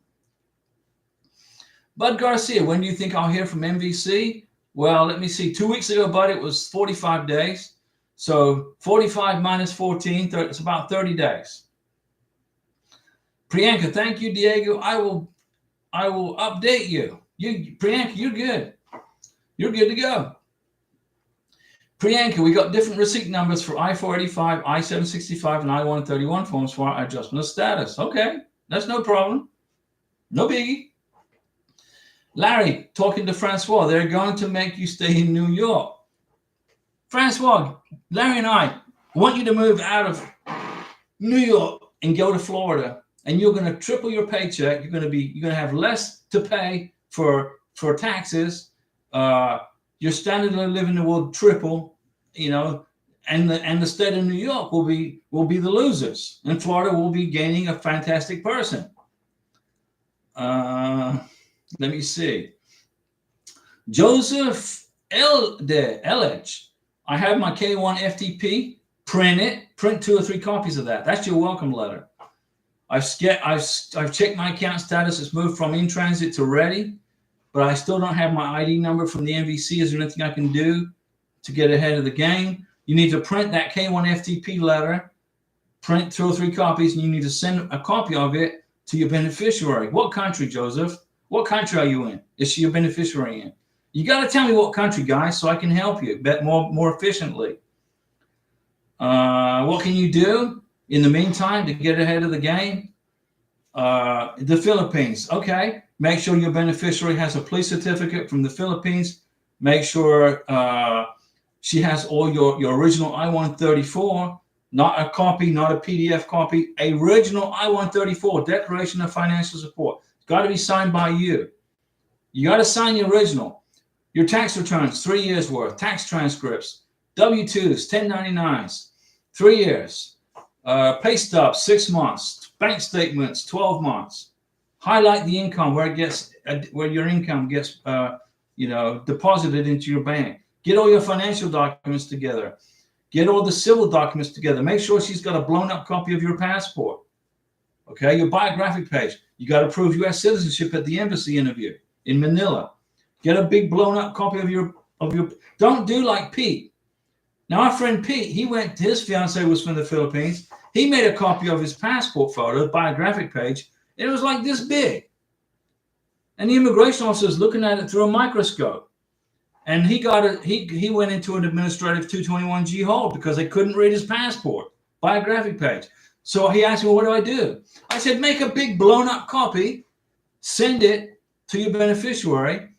Bud Garcia, when do you think I'll hear from MVC? Well, let me see. 2 weeks ago, Bud, it was 45 days. So 45 minus 14, it's about 30 days. Priyanka, thank you, Diego. I will update you. Priyanka, you're good. You're good to go. Priyanka, we got different receipt numbers for I-485, I-765, and I-131 forms for our adjustment of status. Okay, that's no problem. No biggie. Larry, talking to Francois, they're going to make you stay in New York. Francois, Larry and I want you to move out of New York and go to Florida, and you're going to triple your paycheck. You're going to have less to pay for taxes. Your standard of living will triple, and the state of New York will be the losers, and Florida will be gaining a fantastic person. Let me see. Joseph Elledge. I have my K1 FTP. Print 2 or 3 copies of that. That's your welcome letter. I've checked my account status. It's moved from in transit to ready, but I still don't have my ID number from the MVC. Is there anything I can do to get ahead of the game? You need to print that K1 FTP letter, print 2 or 3 copies, and you need to send a copy of it to your beneficiary. What country, Joseph? What country are you in? Is she your beneficiary in? You got to tell me what country, guys, so I can help you more efficiently. What can you do in the meantime to get ahead of the game? The Philippines. Okay. Make sure your beneficiary has a police certificate from the Philippines. Make sure she has all your original I-134, not a copy, not a PDF copy, original I-134, Declaration of Financial Support. It's got to be signed by you. You got to sign the original. Your tax returns, 3 years worth, tax transcripts, W-2s, 1099s, 3 years, pay stubs, 6 months, bank statements, 12 months. Highlight the income where your income gets deposited into your bank. Get all your financial documents together. Get all the civil documents together. Make sure she's got a blown up copy of your passport. Okay, your biographic page. You got to prove U.S. citizenship at the embassy interview in Manila. Get a big blown up copy of your. Don't do like Pete. Now our friend Pete, his fiance was from the Philippines. He made a copy of his passport photo, biographic page, and it was like this big. And the immigration officer was looking at it through a microscope. And he went into an administrative 221G hold because they couldn't read his passport, biographic page. So he asked me, well, what do I do? I said, make a big blown up copy, send it to your beneficiary,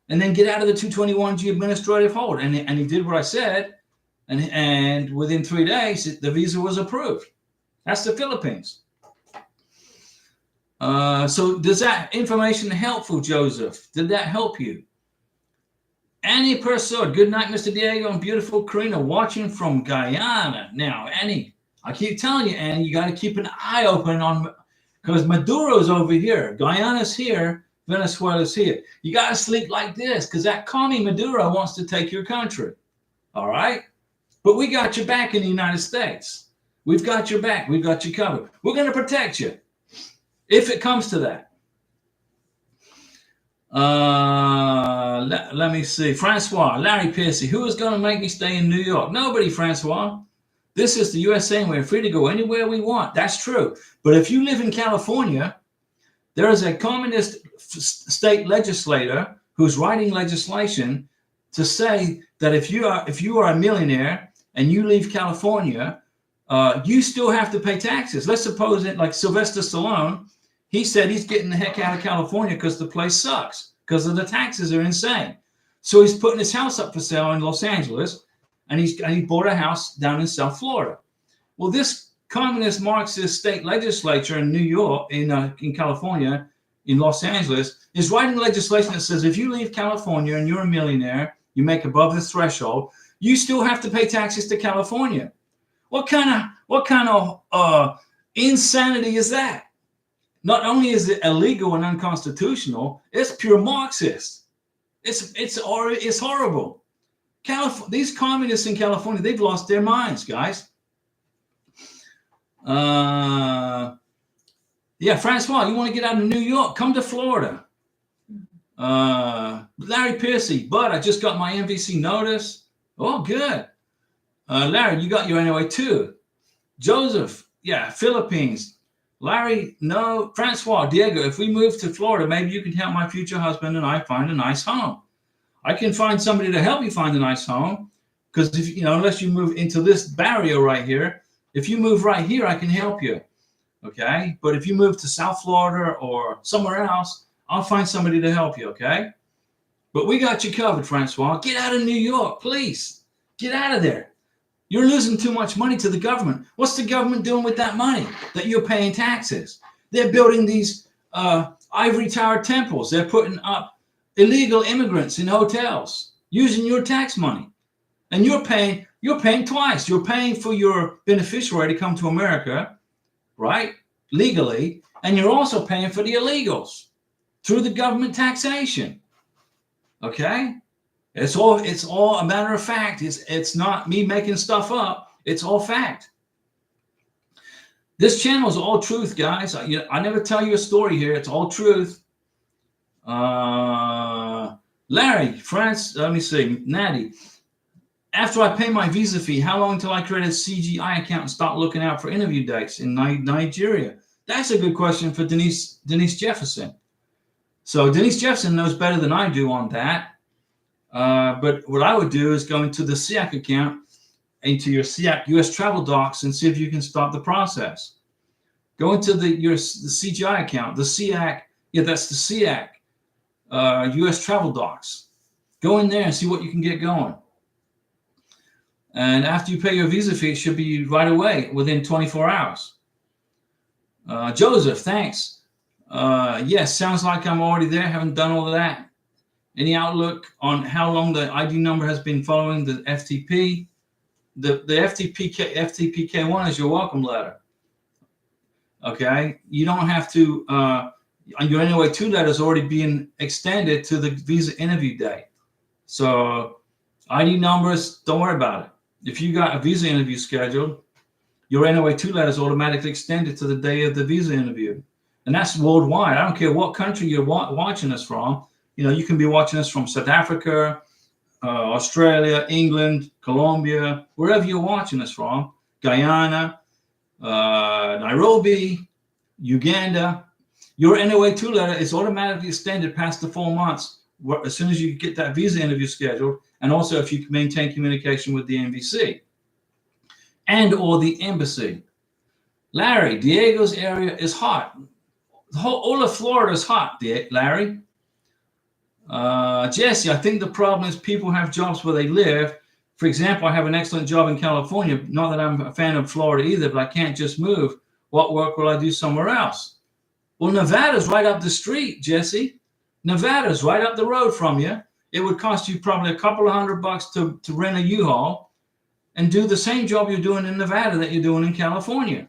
and then get out of the 221G administrative hold. And he did what I said. And within 3 days, the visa was approved. That's the Philippines. So does that information helpful, Joseph? Did that help you? Annie Persod, good night, Mr. Diego, and beautiful Karina, watching from Guyana. Now, Annie, I keep telling you, Annie, you got to keep an eye open on, because Maduro's over here, Guyana's here, Venezuela's here. You got to sleep like this, because that commie Maduro wants to take your country. All right? But we got your back in the United States. We've got your back. We've got you covered. We're going to protect you if it comes to that. Let me see. Francois, Larry Piercy, who is going to make me stay in New York? Nobody, Francois. This is the USA and we're free to go anywhere we want. That's true. But if you live in California, there is a communist state legislator who's writing legislation to say that if you are a millionaire and you leave California, you still have to pay taxes. Let's suppose it like Sylvester Stallone. He said he's getting the heck out of California because the place sucks, because of the taxes are insane. So he's putting his house up for sale in Los Angeles, and he bought a house down in South Florida. Well, this communist Marxist state legislature in New York, in California, in Los Angeles, is writing legislation that says if you leave California and you're a millionaire, you make above the threshold, you still have to pay taxes to California. What kind of insanity is that? Not only is it illegal and unconstitutional, it's pure Marxist. It's horrible. These communists in California, they've lost their minds, guys. Yeah, Francois, you want to get out of New York? Come to Florida. Larry Piercy, but I just got my MVC notice. Oh, good. Larry, you got your NOA too. Joseph, yeah, Philippines. Larry, no. Francois, Diego, if we move to Florida, maybe you can help my future husband and I find a nice home. I can find somebody to help you find a nice home, because if unless you move into this barrier right here, if you move right here, I can help you. Okay, but if you move to South Florida or somewhere else, I'll find somebody to help you. Okay, but we got you covered, Francois. Get out of New York, please. Get out of there. You're losing too much money to the government. What's the government doing with that money that you're paying taxes? They're building these ivory tower temples. They're putting up illegal immigrants in hotels using your tax money. And you're paying twice. You're paying for your beneficiary to come to America, right? Legally. And you're also paying for the illegals through the government taxation. Okay? It's all a matter of fact. It's not me making stuff up. It's all fact. This channel is all truth, guys. I never tell you a story here. It's all truth. Larry, France, let me see. Natty, after I pay my visa fee, how long until I create a CGI account and start looking out for interview dates in Nigeria? That's a good question for Denise Jefferson. So Denise Jefferson knows better than I do on that. But what I would do is go into the SEAC account, into your SEAC US travel docs, and see if you can start the process. Go into the CGI account, the SEAC. Yeah, that's the SEAC US travel docs. Go in there and see what you can get going. And after you pay your visa fee, it should be right away, within 24 hours. Joseph, thanks. Yes, sounds like I'm already there. Haven't done all of that. Any outlook on how long the ID number has been following the FTP? The FTPK1 is your welcome letter. Okay, you don't have to. Your NOA2 letter is already being extended to the visa interview date. So ID numbers, don't worry about it. If you got a visa interview scheduled, your NOA2 letter is automatically extended to the day of the visa interview. And that's worldwide. I don't care what country you're watching us from. You can be watching us from South Africa, Australia, England, Colombia, wherever you're watching us from, Guyana, Nairobi, Uganda. Your NOA2 letter is automatically extended past the 4 months as soon as you get that visa interview scheduled, and also if you maintain communication with the NVC and or the embassy. Larry, Diego's area is hot. All of Florida is hot, Larry. Jesse, I think the problem is people have jobs where they live. For example, I have an excellent job in California. Not that I'm a fan of Florida either, but I can't just move. What work will I do somewhere else? Well, Nevada's right up the street, Jesse. Nevada's right up the road from you. It would cost you probably a couple of $100 to rent a U-Haul and do the same job you're doing in Nevada that you're doing in California.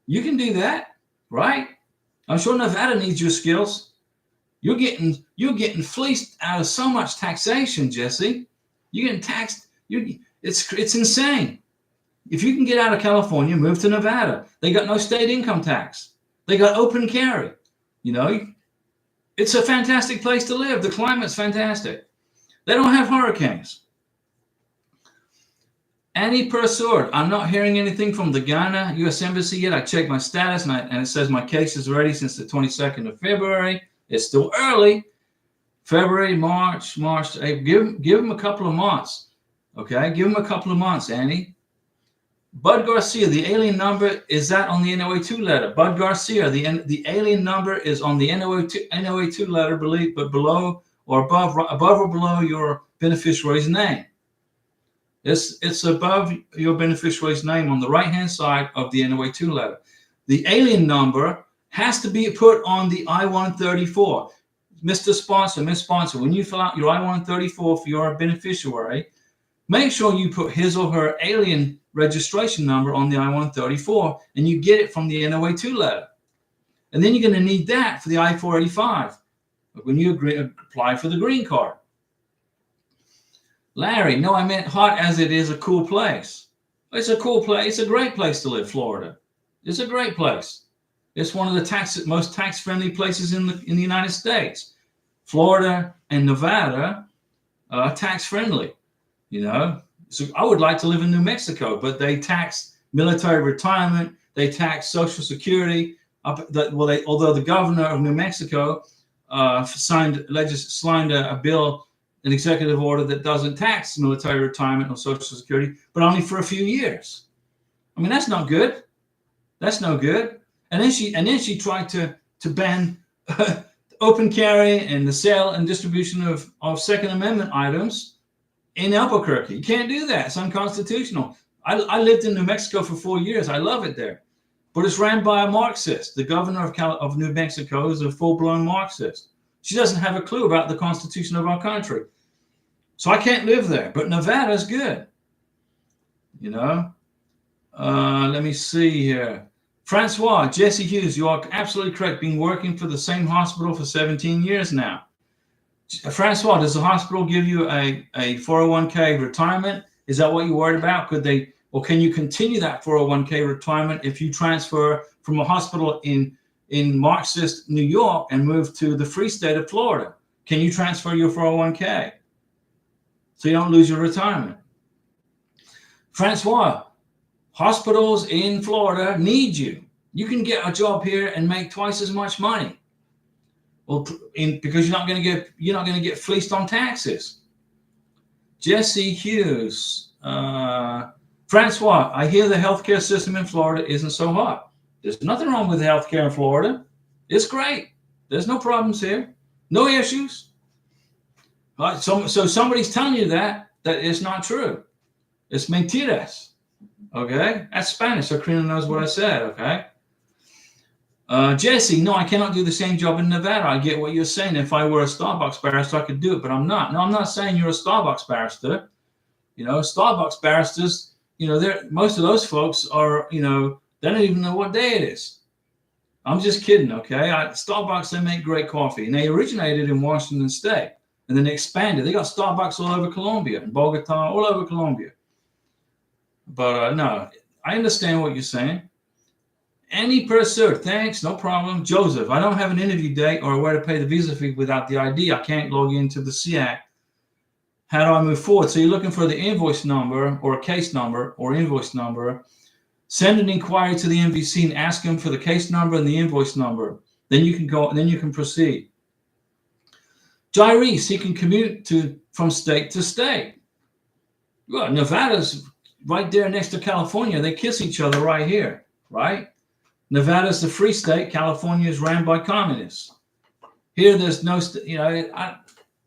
You can do that, right? I'm sure Nevada needs your skills. You're getting fleeced out of so much taxation, Jesse. You're getting taxed. It's insane. If you can get out of California, move to Nevada. They got no state income tax. They got open carry. It's a fantastic place to live. The climate's fantastic. They don't have hurricanes. Annie Pursuit, I'm not hearing anything from the Ghana U.S. Embassy yet. I checked my status and it says my case is ready since the 22nd of February. It's still early. February, March, April. Give them a couple of months. Okay, give them a couple of months, Annie. Bud Garcia, the alien number, is that on the NOA2 letter? Bud Garcia, the alien number is on the NOA2 letter, but below or above or below your beneficiary's name. It's above your beneficiary's name on the right-hand side of the NOA2 letter. The alien number has to be put on the I-134. Mr. Sponsor, Miss Sponsor, when you fill out your I-134 for your beneficiary, make sure you put his or her alien registration number on the I-134 and you get it from the NOA2 letter. And then you're going to need that for the I-485 when you apply for the green card. Larry, no, I meant hot as it is a cool place. It's a cool place. It's a great place to live, Florida. It's a great place. It's one of the most tax-friendly places in the United States. Florida and Nevada are tax-friendly. So I would like to live in New Mexico, but they tax military retirement. They tax Social Security. Although the governor of New Mexico signed a bill, an executive order that doesn't tax military retirement or Social Security, but only for a few years. I mean, that's not good. That's no good. And then she tried to ban open carry and the sale and distribution of Second Amendment items in Albuquerque. You can't do that. It's unconstitutional. I lived in New Mexico for 4 years. I love it there. But it's ran by a Marxist. The governor of New Mexico is a full-blown Marxist. She doesn't have a clue about the Constitution of our country. So I can't live there. But Nevada's good. Let me see here. Francois, Jesse Hughes, you are absolutely correct. Been working for the same hospital for 17 years now. Francois, does the hospital give you a 401k retirement? Is that what you're worried about? Can you continue that 401k retirement if you transfer from a hospital in Marxist New York and move to the free state of Florida? Can you transfer your 401k so you don't lose your retirement? Francois, hospitals in Florida need you. You can get a job here and make twice as much money. Well, because you're not going to get fleeced on taxes. Jesse Hughes, Francois, I hear the healthcare system in Florida isn't so hot. There's nothing wrong with healthcare in Florida. It's great. There's no problems here, no issues. So somebody's telling you that it's not true. It's mentiras. Okay, that's Spanish. So Karina knows what I said. Okay. Jesse, no, I cannot do the same job in Nevada. I get what you're saying. If I were a Starbucks barrister, I could do it, but I'm not. No, I'm not saying you're a Starbucks barrister. Starbucks barristers, most of those folks are, they don't even know what day it is. I'm just kidding, okay? Starbucks, they make great coffee, and they originated in Washington State. and then they expanded. They got Starbucks all over Colombia, in Bogota, all over Colombia. But no, I understand what you're saying. Any pursuer, thanks, no problem. Joseph, I don't have an interview date or a way to pay the visa fee without the ID. I can't log into the SEAC. How do I move forward? So you're looking for the invoice number or a case number or invoice number. Send an inquiry to the MVC and ask them for the case number and the invoice number. Then you can go, and then you can proceed. Reese, he can commute from state to state. Well, Nevada's right there next to California. They kiss each other right here, right? Nevada's the free state. California is ran by communists. Here, there's no,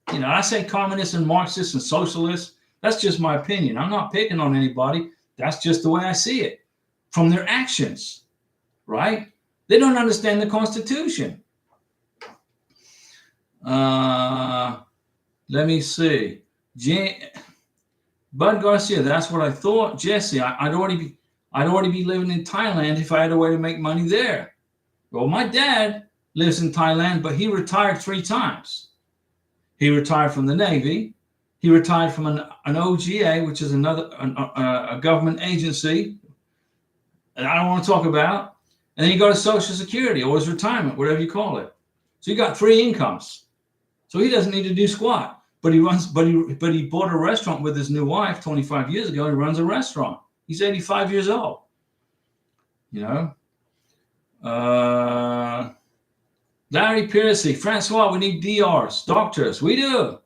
I say communists and Marxists and socialists. That's just my opinion. I'm not picking on anybody. That's just the way I see it from their actions, right? They don't understand the Constitution. Let me see. Bud Garcia, that's what I thought. Jesse, I'd already be living in Thailand if I had a way to make money there. Well, my dad lives in Thailand, but he retired 3 times. He retired from the Navy. He retired from an OGA, which is a government agency that I don't want to talk about. And then he got his Social Security or his retirement, whatever you call it. So he got 3 incomes. So he doesn't need to do squat. But he bought a restaurant with his new wife 25 years ago. He runs a restaurant. He's 85 years old. Larry Piercy, Francois, we need DRs, doctors. We do.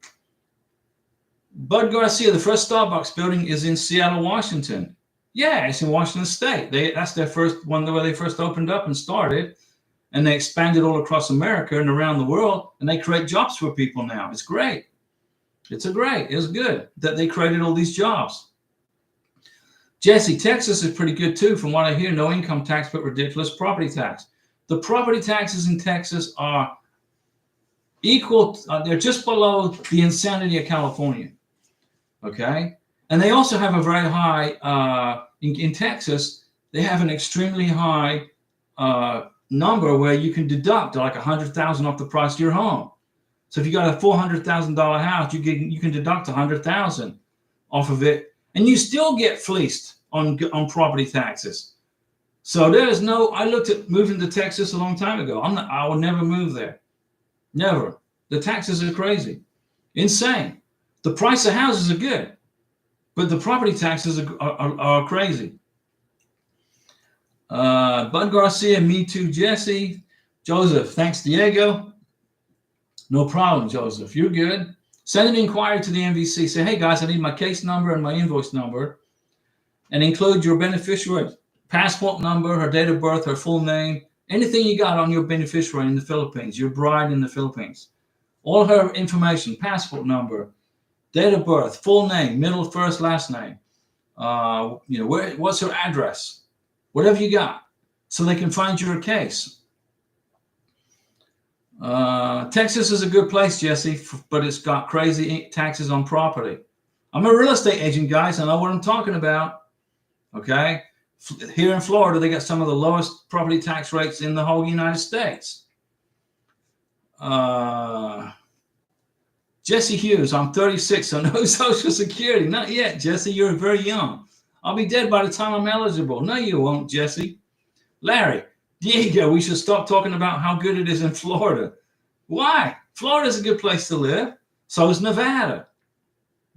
Bud Garcia, the first Starbucks building is in Seattle, Washington. Yeah, it's in Washington State. That's their first one where they first opened up and started. And they expanded all across America and around the world. And they create jobs for people now. It's great. It's good that they created all these jobs. Jesse, Texas is pretty good too. From what I hear, no income tax, but ridiculous property tax. The property taxes in Texas are equal. They're just below the insanity of California. Okay. And they also have a very high, in Texas, they have an extremely high number where you can deduct like $100,000 off the price of your home. So if you got a $400,000 house, you can deduct $100,000 off of it, and you still get fleeced on property taxes. So there's no. I looked at moving to Texas a long time ago. I would never move there, never. The taxes are crazy, insane. The price of houses are good, but the property taxes are crazy. Bud Garcia, me too, Jesse, Joseph. Thanks, Diego. No problem, Joseph. You're good. Send an inquiry to the MVC. Say, hey, guys, I need my case number and my invoice number. And include your beneficiary passport number, her date of birth, her full name, anything you got on your beneficiary in the Philippines, your bride in the Philippines. All her information, passport number, date of birth, full name, middle, first, last name. What's her address? Whatever you got, so they can find your case. Texas is a good place, Jesse, but it's got crazy taxes on property. I'm a real estate agent, guys. I know what I'm talking about. Okay. Here in Florida, they got some of the lowest property tax rates in the whole United States. Jesse Hughes, I'm 36, so no Social Security. Not yet, Jesse. You're very young. I'll be dead by the time I'm eligible. No, you won't, Jesse. Larry, Diego, we should stop talking about how good it is in Florida. Why? Florida's a good place to live. So is Nevada.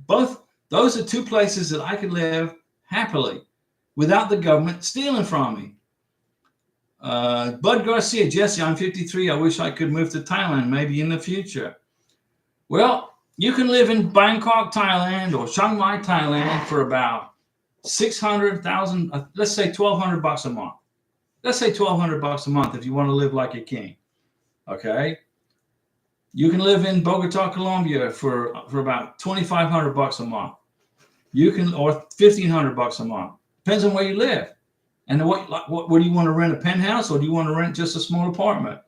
Both those are 2 places that I could live happily without the government stealing from me. Bud Garcia, Jesse, I'm 53. I wish I could move to Thailand maybe in the future. Well, you can live in Bangkok, Thailand, or Chiang Mai, Thailand for about 600,000, let's say $1,200 a month. Let's say $1,200 a month if you want to live like a king. Okay. You can live in Bogota, Colombia for about $2,500 a month. You can, or $1,500 a month. Depends on where you live. And what do you want to rent, a penthouse, or do you want to rent just a small apartment?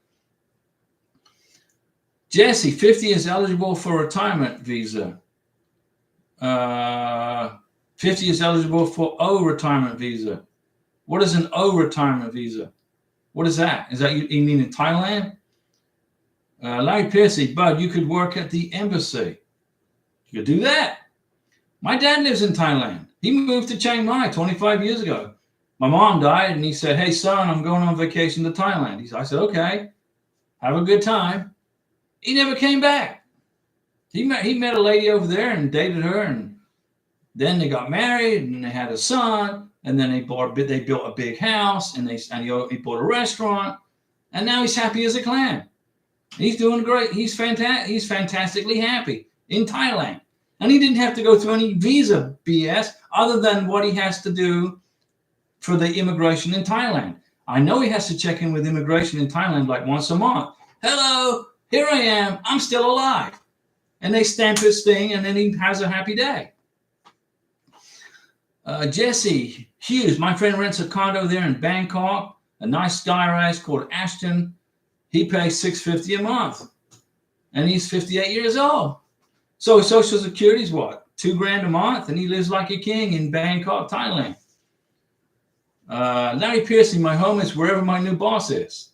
Jesse, 50 is eligible for retirement visa. 50 is eligible for O retirement visa. What is an O retirement visa? What is that? Is that you mean in Thailand? Larry Piercy, Bud, you could work at the embassy. You could do that. My dad lives in Thailand. He moved to Chiang Mai 25 years ago. My mom died, and he said, "Hey, son, I'm going on vacation to Thailand." I said, "Okay, have a good time." He never came back. He met a lady over there and dated her, and then they got married, and they had a son, and then they built a big house, and he bought a restaurant, and now he's happy as a clam. He's doing great. He's fantastically happy in Thailand. And he didn't have to go through any visa BS other than what he has to do for the immigration in Thailand. I know he has to check in with immigration in Thailand like once a month. "Hello, here I am. I'm still alive." And they stamp his thing, and then he has a happy day. Jesse Hughes, my friend, rents a condo there in Bangkok, a nice skyrise called Ashton. He pays $650 a month, and he's 58 years old. So his Social Security is what, $2,000 a month, and he lives like a king in Bangkok, Thailand. Larry Piercy, my home is wherever my new boss is.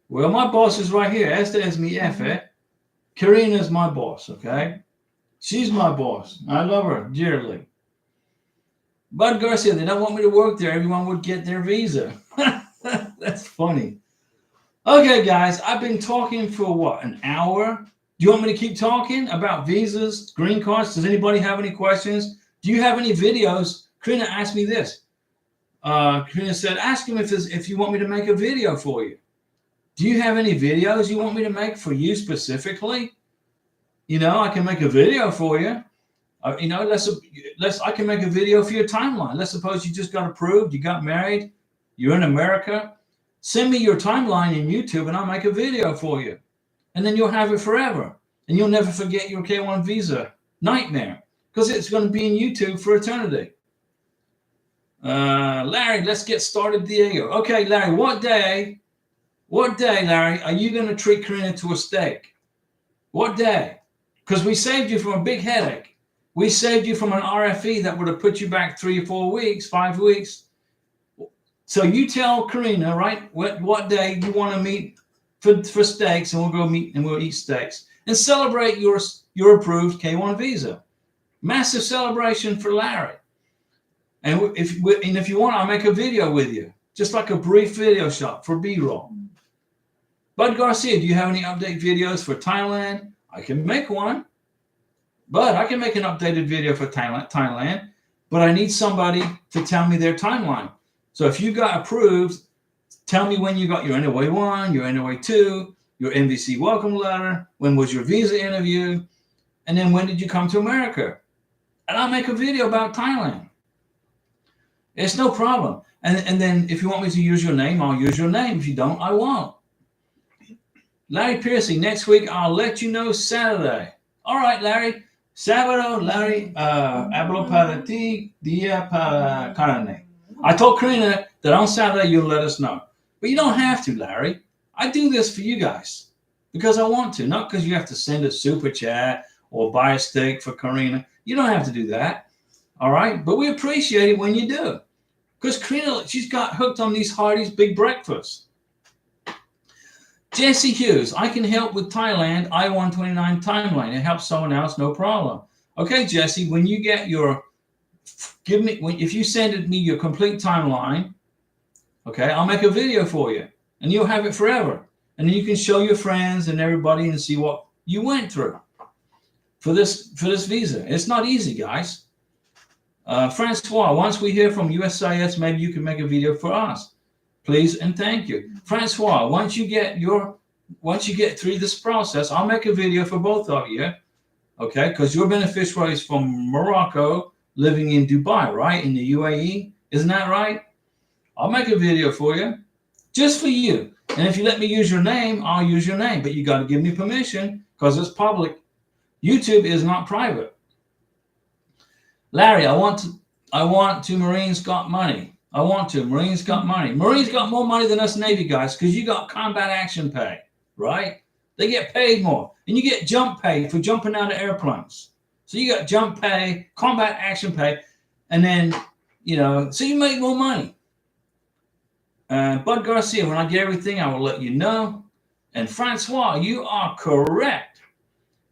Well, my boss is right here. Esta es mi jefe. Karina's my boss, okay? She's my boss. I love her dearly. Bud Garcia, they don't want me to work there. Everyone would get their visa. That's funny. Okay, guys, I've been talking for what, an hour? Do you want me to keep talking about visas, green cards? Does anybody have any questions? Do you have any videos? Karina asked me this. Karina said, ask him if you want me to make a video for you. Do you have any videos you want me to make for you specifically? I can make a video for you. I can make a video for your timeline. Let's suppose you just got approved, you got married, you're in America. Send me your timeline in YouTube and I'll make a video for you. And then you'll have it forever. And you'll never forget your K1 visa nightmare because it's going to be in YouTube for eternity. Larry, let's get started, Diego. Okay, Larry, what day, Larry, are you going to treat Karina to a steak? What day? Because we saved you from a big headache. We saved you from an RFE that would have put you back 3 or 4 weeks, 5 weeks. So you tell Karina, right, what day you want to meet for steaks, and we'll go meet and we'll eat steaks and celebrate your approved K1 visa. Massive celebration for Larry. And if you want, I'll make a video with you, just like a brief video shot for B-roll. Bud Garcia, do you have any update videos for Thailand? I can make one. But I can make an updated video for Thailand, but I need somebody to tell me their timeline. So if you got approved, tell me when you got your NOA 1, your NOA 2, your MVC welcome letter, when was your visa interview, and then when did you come to America? And I'll make a video about Thailand. It's no problem. And then if you want me to use your name, I'll use your name. If you don't, I won't. Larry Piercy, next week, I'll let you know Saturday. All right, Larry. Sábado, Larry, hablo para ti, día para carne. I told Karina that on Saturday you'll let us know. But you don't have to, Larry. I do this for you guys because I want to, not because you have to send a super chat or buy a steak for Karina. You don't have to do that. All right? But we appreciate it when you do. Because Karina, she's got hooked on these Hardee's big breakfasts. Jesse Hughes, I can help with Thailand I-129 timeline. It helps someone else, no problem. Okay, Jesse, when you get if you send me your complete timeline, okay, I'll make a video for you, and you'll have it forever. And then you can show your friends and everybody and see what you went through for this visa. It's not easy, guys. Francois, once we hear from USCIS, maybe you can make a video for us. Please and thank you. Francois, once you get through this process, I'll make a video for both of you, okay? Because your beneficiary is from Morocco, living in Dubai, right? In the UAE, isn't that right? I'll make a video for you, just for you. And if you let me use your name, I'll use your name. But you got to give me permission because it's public. YouTube is not private. Larry, I want to Marines Got Money. I want to. Marines got money. Marines got more money than us Navy guys because you got combat action pay, right? They get paid more. And you get jump pay for jumping out of airplanes. So you got jump pay, combat action pay, and then, so you make more money. Bud Garcia, when I get everything, I will let you know. And Francois, you are correct.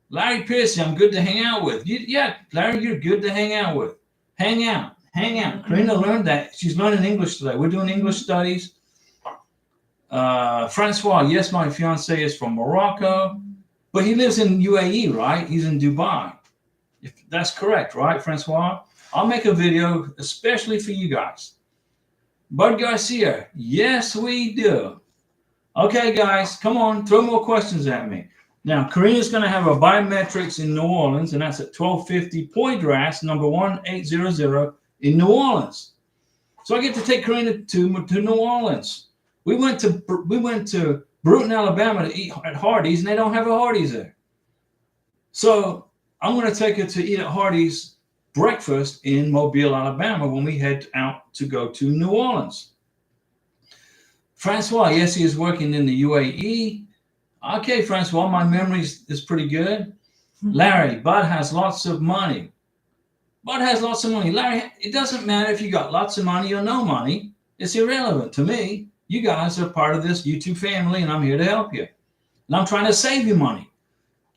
Larry Piercy, I'm good to hang out with. Yeah, Larry, you're good to hang out with. Hang out. Karina learned that. She's learning English today. We're doing English studies. Francois, yes, my fiance is from Morocco, but he lives in UAE, right? He's in Dubai. If that's correct, right, Francois? I'll make a video especially for you guys. Bud Garcia, yes, we do. Okay, guys, come on, throw more questions at me. Now, Karina's going to have a biometrics in New Orleans, and that's at 1250 Poydras, number 1800 in New Orleans. So I get to take Karina to New Orleans. We went to Bruton, Alabama to eat at Hardee's, and they don't have a Hardee's there. So I'm going to take her to eat at Hardee's breakfast in Mobile, Alabama when we head out to go to New Orleans. Francois, yes, he is working in the UAE. Okay, Francois, my memory is pretty good. Larry, Bud has lots of money. Bud has lots of money. Larry, it doesn't matter if you got lots of money or no money. It's irrelevant to me. You guys are part of this YouTube family, and I'm here to help you. And I'm trying to save you money.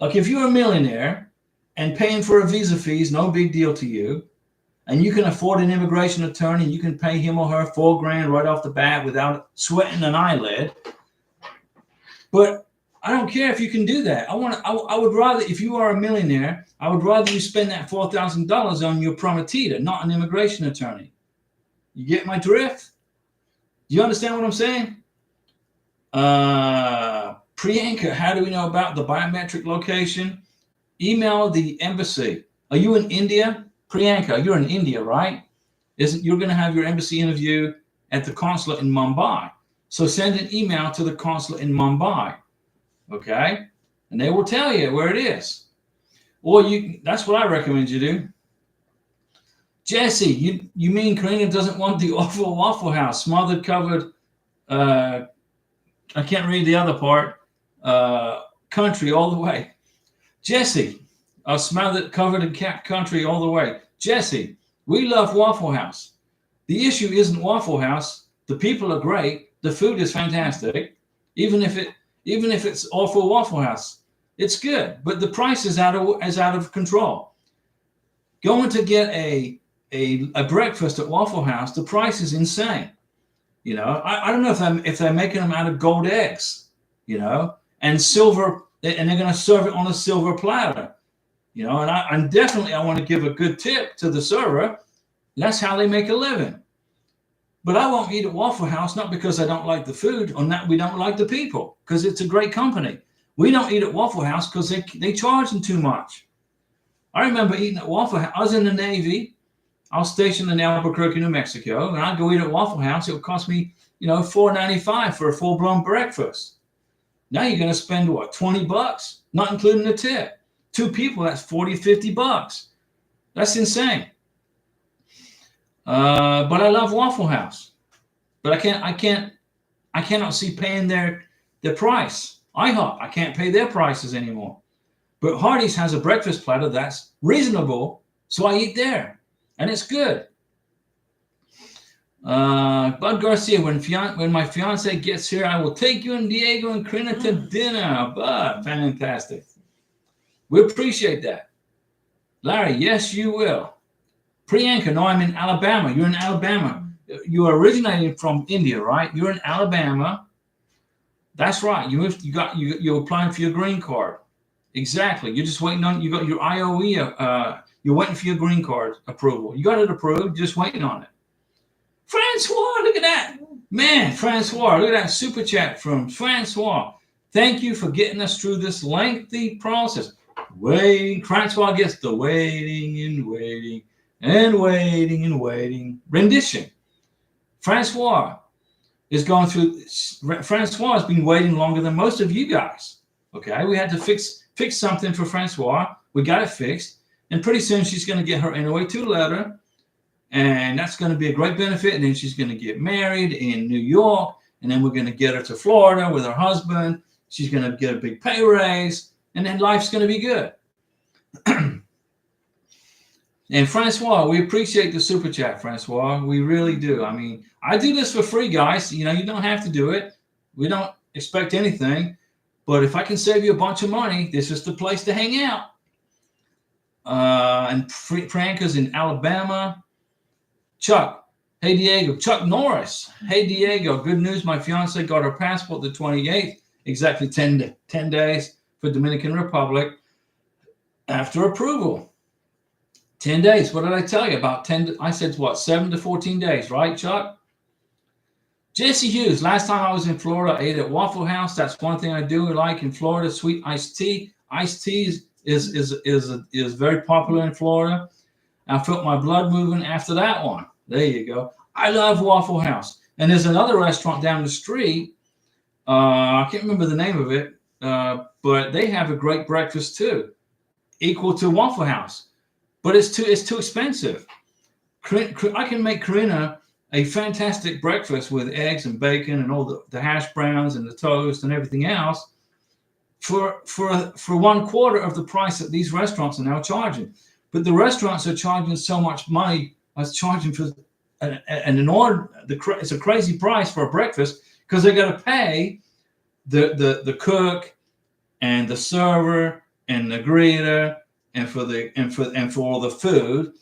Like if you're a millionaire and paying for a visa fee is no big deal to you, and you can afford an immigration attorney, you can pay him or her $4,000 right off the bat without sweating an eyelid. But I don't care if you can do that. I would rather, if you are a millionaire, I would rather you spend that $4,000 on your prometida, not an immigration attorney. You get my drift? Do you understand what I'm saying? Priyanka, how do we know about the biometric location? Email the embassy. Are you in India? Priyanka, you're in India, right? You're going to have your embassy interview at the consulate in Mumbai. So send an email to the consulate in Mumbai, okay? And they will tell you where it is. Or that's what I recommend you do. Jesse, you mean Karina doesn't want the awful Waffle House, smothered, covered, I can't read the other part, country all the way. Jesse, smothered, covered in country all the way. Jesse, we love Waffle House. The issue isn't Waffle House. The people are great. The food is fantastic. Even if it's awful Waffle House, it's good. But the price is out of control. Going to get a breakfast at Waffle House, the price is insane. You know, I don't know if they're making them out of gold eggs, you know, and silver, and they're going to serve it on a silver platter, you know. And I want to give a good tip to the server. That's how they make a living. But I won't eat at Waffle House, not because I don't like the food or not we don't like the people, because it's a great company. We don't eat at Waffle House because they charge them too much. I remember eating at Waffle House. I was in the Navy. I was stationed in Albuquerque, New Mexico, and I'd go eat at Waffle House. It would cost me, you know, $4.95 for a full-blown breakfast. Now you're going to spend, what, $20? Not including the tip. 2 people, that's $40, $50. That's insane. But I love Waffle House. But I cannot see paying their price. IHOP, I can't pay their prices anymore. But Hardee's has a breakfast platter that's reasonable, so I eat there. And it's good. Bud Garcia, when my fiance gets here, I will take you and Diego and Karina to dinner. Bud, fantastic. We appreciate that. Larry, yes, you will. Priyanka, no, I'm in Alabama. You're in Alabama. You originated from India, right? You're in Alabama. That's right. You're applying for your green card. Exactly. You're just waiting on. You got your IOE. You're waiting for your green card approval. You got it approved. Just waiting on it. Francois, look at that. Man, Francois, look at that super chat from Francois. Thank you for getting us through this lengthy process. Waiting. Francois gets the waiting and waiting and waiting and waiting rendition. Francois is going through. Francois has been waiting longer than most of you guys. Okay, we had to fix something for Francois. We got it fixed. And pretty soon she's going to get her NOA2 letter, and that's going to be a great benefit. And then she's going to get married in New York, and then we're going to get her to Florida with her husband. She's going to get a big pay raise, and then life's going to be good. And Francois, we appreciate the super chat, Francois. We really do. I mean, I do this for free, guys. You know, you don't have to do it. We don't expect anything. But if I can save you a bunch of money, this is the place to hang out. And Franca's in Alabama. Chuck, hey Diego. Chuck Norris, hey Diego. Good news, my fiance got her passport the 28th, exactly 10 days for Dominican Republic after approval. 10 days. What did I tell you about 10? I said what, 7 to 14 days, right, Chuck? Jesse Hughes, last time I was in Florida, I ate at Waffle House. That's one thing I do like in Florida, sweet iced tea. Iced tea is very popular in Florida. I felt my blood moving after that one. There you go. I love Waffle House. And there's another restaurant down the street. I can't remember the name of it, but they have a great breakfast too, equal to Waffle House. But it's too expensive. I can make Karina a fantastic breakfast with eggs and bacon and all the hash browns and the toast and everything else for 1/4 of the price that these restaurants are now charging. But the restaurants are charging so much money. I was charging for it's a crazy price for a breakfast because they got to pay the cook and the server and the greeter and for all the food.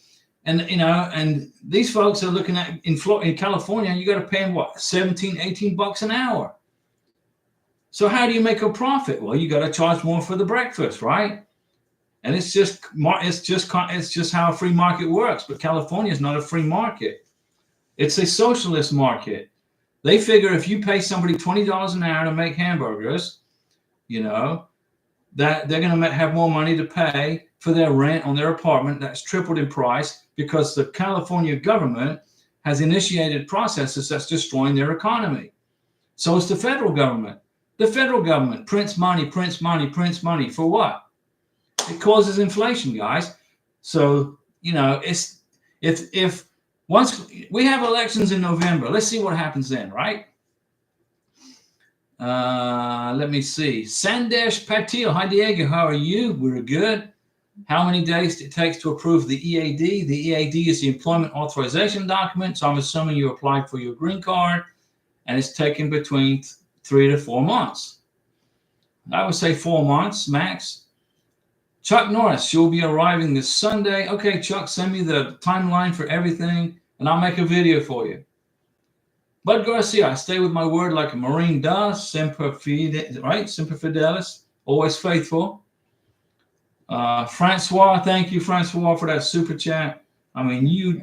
And and these folks are looking at in California, you got to pay them what, $17-18 an hour. So how do you make a profit? Well, you got to charge more for the breakfast, right? And it's just how a free market works. But California is not a free market; it's a socialist market. They figure if you pay somebody $20 an hour to make hamburgers, that they're going to have more money to pay for their rent on their apartment. That's tripled in price because the California government has initiated processes that's destroying their economy. So is the federal government. The federal government prints money for what? It causes inflation, guys. So, it's if once we have elections in November, let's see what happens then, right? Let me see. Sandesh Patil. Hi, Diego. How are you? We're good. How many days it takes to approve the EAD? The EAD is the employment authorization document. So I'm assuming you applied for your green card, and it's taken between 3 to 4 months. I would say 4 months max. Chuck Norris, she'll be arriving this Sunday. Okay, Chuck, send me the timeline for everything, and I'll make a video for you. Bud Garcia, I stay with my word like a Marine does. Semper Fidelis, always faithful. Francois, thank you, Francois, for that super chat. You're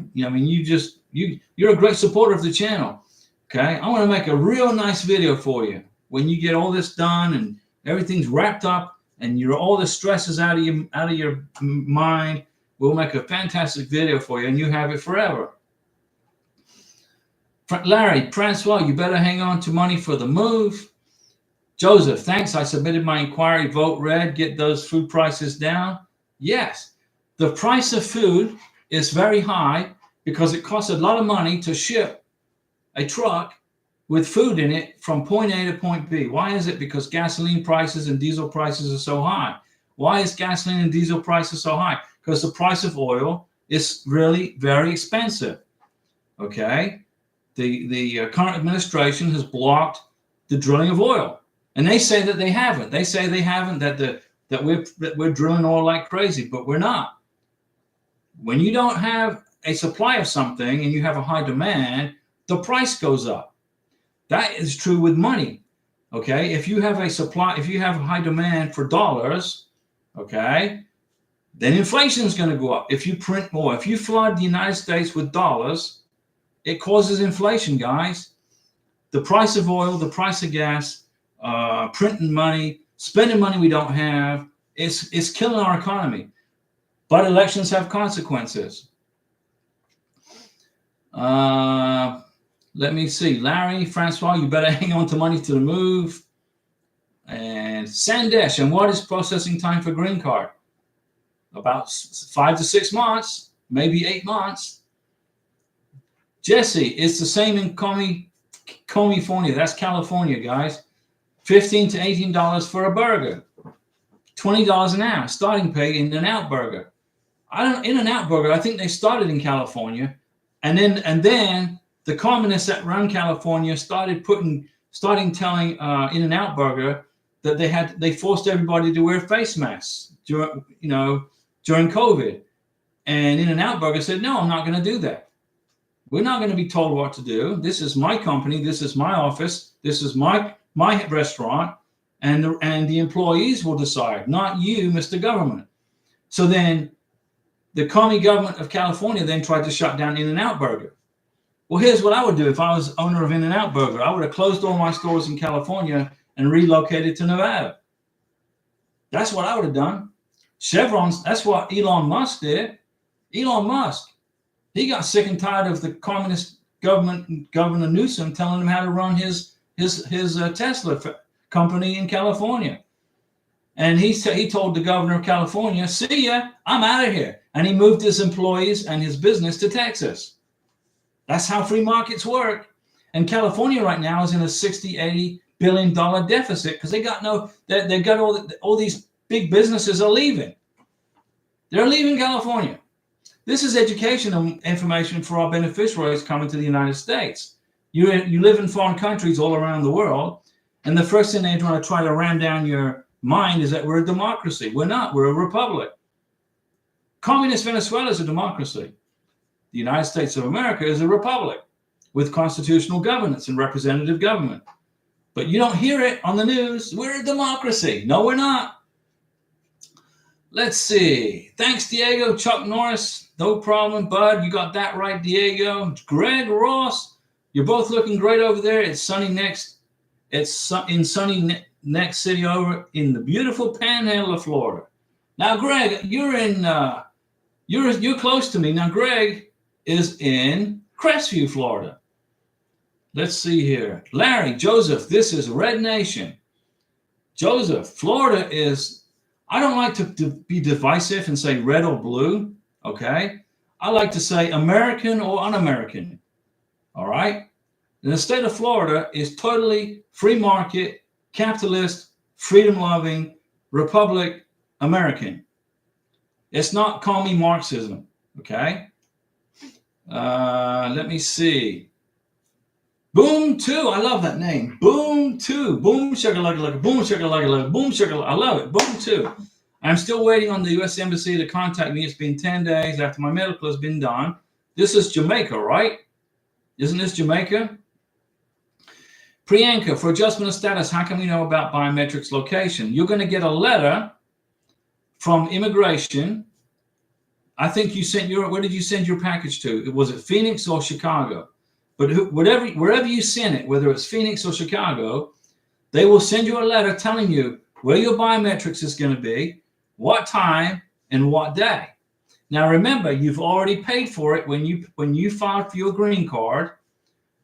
a great supporter of the channel. Okay, I want to make a real nice video for you when you get all this done and everything's wrapped up and all the stress is out of your mind. We'll make a fantastic video for you, and you have it forever. Larry, Francois, you better hang on to money for the move. Joseph, thanks. I submitted my inquiry. Vote red. Get those food prices down. Yes, the price of food is very high because it costs a lot of money to ship a truck with food in it from point A to point B. Why is it? Because gasoline prices and diesel prices are so high. Why is gasoline and diesel prices so high? Because the price of oil is really very expensive. Okay, the current administration has blocked the drilling of oil. And they say that they haven't. They say they haven't, that we're drilling oil like crazy, but we're not. When you don't have a supply of something and you have a high demand, the price goes up. That is true with money. Okay, if you have a high demand for dollars, okay, then inflation is going to go up. If you print more, if you flood the United States with dollars, it causes inflation, guys. The price of oil, the price of gas, printing money, spending money we don't have, it's killing our economy. But elections have consequences. Let me see. Larry, Francois, you better hang on to money to the move. And Sandesh, and what is processing time for green card? About 5 to 6 months, maybe 8 months. Jesse, it's the same in California. That's California, guys. $15 to $18 for a burger. $20 an hour. Starting pay In-N-Out Burger. In-N-Out Burger, I think they started in California. And then the communists that run California started telling In-N-Out Burger that they forced everybody to wear face masks during COVID. And In-N-Out Burger said, no, I'm not going to do that. We're not going to be told what to do. This is my company. This is my office. This is my restaurant. And the employees will decide, not you, Mr. Government. So then the commie government of California then tried to shut down In-N-Out Burger. Well, here's what I would do if I was owner of In-N-Out Burger. I would have closed all my stores in California and relocated to Nevada. That's what I would have done. Chevron's, that's what Elon Musk did. Elon Musk, he got sick and tired of the communist government, Governor Newsom, telling him how to run his Tesla company in California. And he told the governor of California, see ya, I'm out of here. And he moved his employees and his business to Texas. That's how free markets work. And California right now is in a $60-80 billion deficit because they got all these big businesses are leaving. They're leaving California. This is educational information for our beneficiaries coming to the United States. You live in foreign countries all around the world, and the first thing they want to try to ram down your mind is that we're a democracy. We're not. We're a republic. Communist Venezuela is a democracy. The United States of America is a republic with constitutional governance and representative government. But you don't hear it on the news. We're a democracy. No, we're not. Let's see. Thanks, Diego. Chuck Norris. No problem, bud. You got that right, Diego. Greg Ross. You're both looking great over there. It's sunny next. It's in sunny next city over in the beautiful Panhandle of Florida. Now, Greg, you're in. You're close to me. Now, Greg is in Crestview, Florida. Let's see here. Larry, Joseph, this is Red Nation. Joseph, Florida is, I don't like to be divisive and say red or blue, okay? I like to say American or un-American, all right? And the state of Florida is totally free market, capitalist, freedom-loving, republic, American. It's not commie Marxism, okay? Let me see. Boom 2, I love that name. Boom 2, boom shakalaka, boom shakalaka, boom shakalaka. I love it. Boom 2. I'm still waiting on the U.S. Embassy to contact me. It's been 10 days after my medical has been done. This is Jamaica, right? Isn't this Jamaica? Priyanka, for adjustment of status, how can we know about biometrics location? You're going to get a letter from immigration. I think you sent where did you send your package to? Was it Phoenix or Chicago? But wherever you send it, whether it's Phoenix or Chicago, they will send you a letter telling you where your biometrics is going to be, what time, and what day. Now, remember, you've already paid for it when you filed for your green card.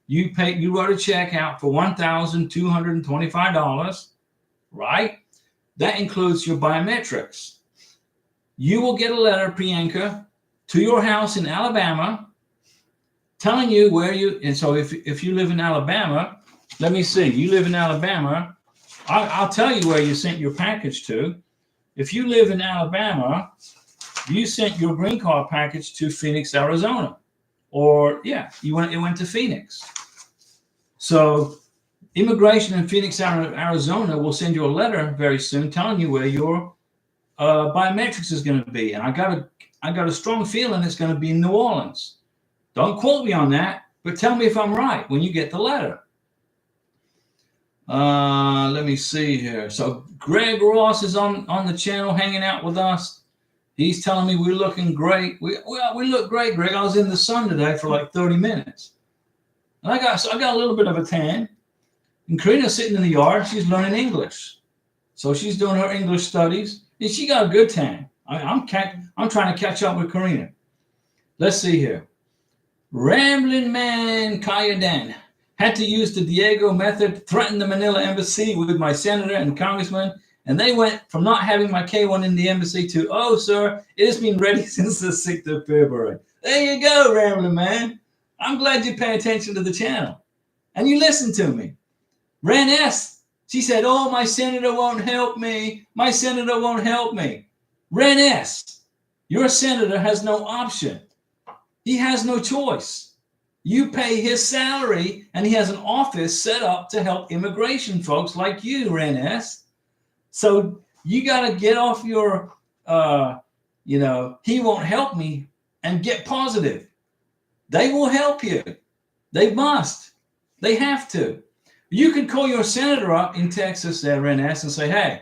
You wrote a check out for $1,225, right? That includes your biometrics. You will get a letter, Priyanka, to your house in Alabama telling you where you, and so if you live in Alabama, let me see, you live in Alabama, I'll tell you where you sent your package to. If you live in Alabama, you sent your green card package to Phoenix, Arizona. Or, yeah, it went to Phoenix. So immigration in Phoenix, Arizona will send you a letter very soon telling you where your biometrics is going to be. And I got a strong feeling it's going to be in New Orleans. Don't quote me on that, but tell me if I'm right when you get the letter. Let me see here. So Greg Ross is on the channel hanging out with us. He's telling me we're looking great. We look great, Greg. I was in the sun today for like 30 minutes. And I got a little bit of a tan. And Karina's sitting in the yard. She's learning English. So she's doing her English studies. And she got a good tan. I'm trying to catch up with Karina. Let's see here. Rambling Man Kayadan. Had to use the Diego method, threatened the Manila embassy with my senator and congressman, and they went from not having my K1 in the embassy to, oh, sir, it has been ready since the 6th of February. There you go, Rambling Man. I'm glad you pay attention to the channel. And you listen to me. Ren S., she said, oh, my senator won't help me. My senator won't help me. Ren S., your senator has no option. He has no choice. You pay his salary, and he has an office set up to help immigration folks like you, Ren S. So you got to get off your, he won't help me, and get positive. They will help you. They must. They have to. You could call your senator up in Texas, RNS, and say, hey,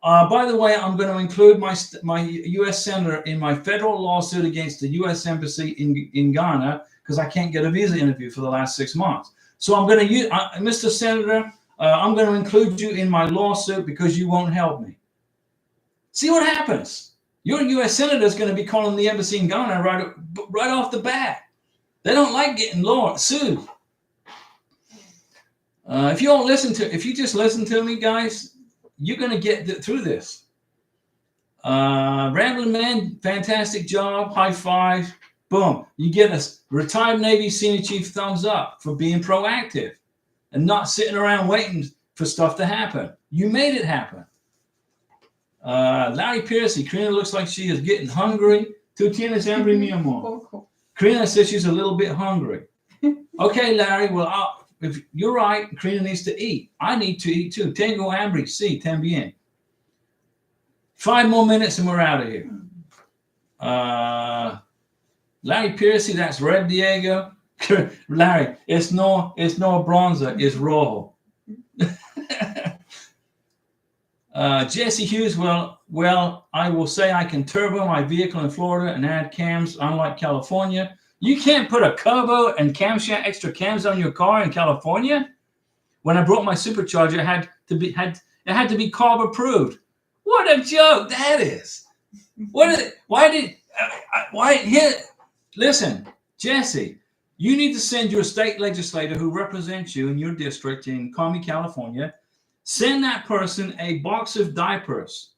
by the way, I'm going to include my U.S. senator in my federal lawsuit against the U.S. embassy in Ghana because I can't get a visa interview for the last 6 months. So I'm going to use, Mr. Senator, I'm going to include you in my lawsuit because you won't help me. See what happens. Your U.S. senator is going to be calling the embassy in Ghana right off the bat. They don't like getting sued. If you just listen to me, guys, you're going to get through this. Rambling Man, fantastic job. High five. Boom. You get a retired Navy senior chief thumbs up for being proactive and not sitting around waiting for stuff to happen. You made it happen. Larry Piercy, Karina looks like she is getting hungry. Tu tienes hambre, mi amor. Karina says she's a little bit hungry. Okay, Larry, well, if you're right, Karina needs to eat. I need to eat too. Tengo hambre, sí, también. 5 more minutes and we're out of here. Larry Piercy, that's red, Diego. Larry, it's no bronzer, it's rojo. Jesse Hughes, well, I will say I can turbo my vehicle in Florida and add cams, unlike California. You can't put a turbo and extra cams on your car in California. When I brought my supercharger, it had to be CARB approved. What a joke that is! Listen, Jesse, you need to send your state legislator who represents you in your district in Comey, California. Send that person a box of diapers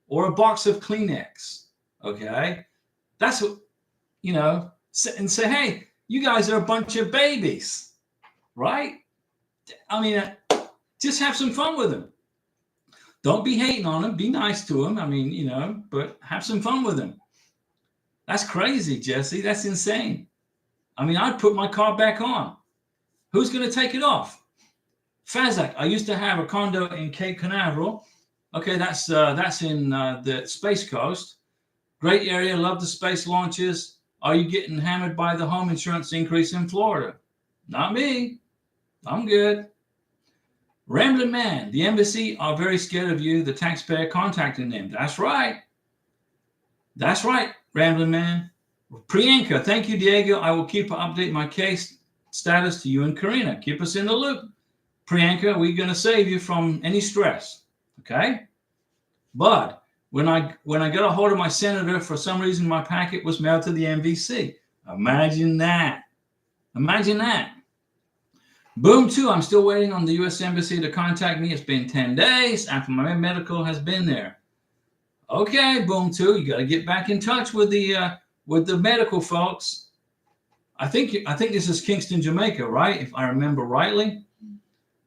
or a box of Kleenex. Okay, that's what and say, hey, you guys are a bunch of babies, right? I mean, just have some fun with them. Don't be hating on them. Be nice to them. I mean, but have some fun with them. That's crazy, Jesse. That's insane. I mean, I'd put my car back on. Who's going to take it off? Fazak, I used to have a condo in Cape Canaveral. Okay, that's in the Space Coast. Great area. Love the space launches. Are you getting hammered by the home insurance increase in Florida? Not me. I'm good. Rambling Man, the embassy are very scared of you, the taxpayer contacting them. That's right. That's right, Rambling Man. Priyanka, thank you, Diego. I will keep update my case status to you and Karina. Keep us in the loop. Priyanka, we're going to save you from any stress. Okay? But when I got a hold of my senator, for some reason my packet was mailed to the MVC. Imagine that. Imagine that. Boom 2, I'm still waiting on the U.S. Embassy to contact me. It's been 10 days after my medical has been there. Okay, Boom 2, you got to get back in touch with the medical folks. I think this is Kingston, Jamaica, right? If I remember rightly.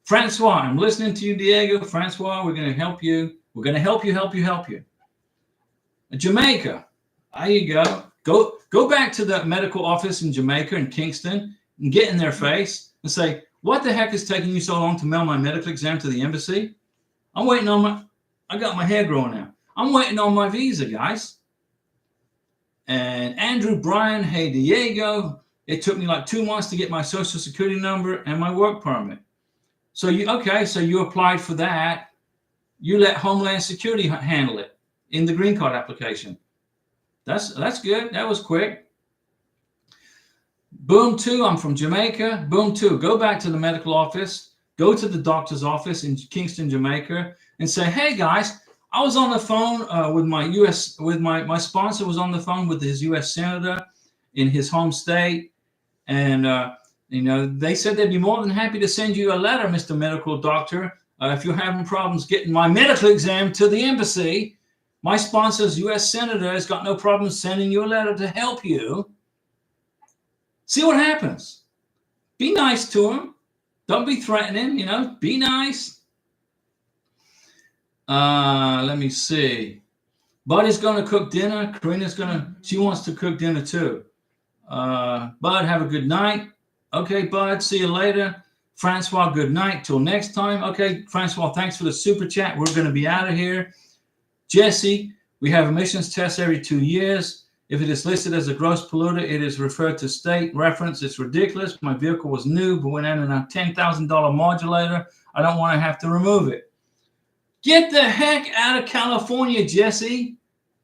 Francois, I'm listening to you, Diego. Francois, we're going to help you. We're going to help you. Jamaica, there you go. Go back to the medical office in Jamaica and Kingston and get in their face and say, what the heck is taking you so long to mail my medical exam to the embassy? I'm waiting on I got my hair growing out. I'm waiting on my visa, guys. And Andrew Bryan, hey, Diego, it took me like 2 months to get my social security number and my work permit. So you applied for that. You let Homeland Security handle it in the green card application. That's good. That was quick. Boom 2, I'm from Jamaica. Boom 2, go back to the medical office. Go to the doctor's office in Kingston, Jamaica, and say, hey guys, I was on the phone with my sponsor was on the phone with his U.S. senator in his home state, and they said they'd be more than happy to send you a letter, Mr. Medical Doctor, if you're having problems getting my medical exam to the embassy. My sponsor's U.S. senator has got no problem sending you a letter to help you. See what happens. Be nice to him. Don't be threatening, be nice. Let me see. Buddy's going to cook dinner. Karina's she wants to cook dinner too. Bud, have a good night. Okay, Bud, see you later. Francois, good night. Till next time. Okay, Francois, thanks for the super chat. We're going to be out of here. Jesse, we have emissions tests every 2 years. If it is listed as a gross polluter, it is referred to state reference. It's ridiculous. My vehicle was new, but went in a $10,000 modulator. I don't want to have to remove it. Get the heck out of California, Jesse.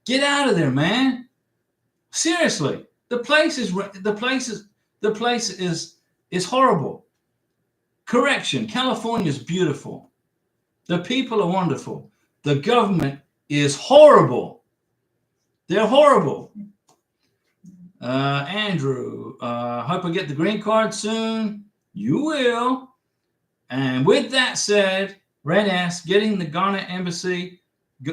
Get out of there, man. Seriously, the place is horrible. Correction, California is beautiful. The people are wonderful. The government is horrible. They're horrible. Andrew, hope I get the green card soon. You will. And with that said, Ren S, getting the Ghana embassy.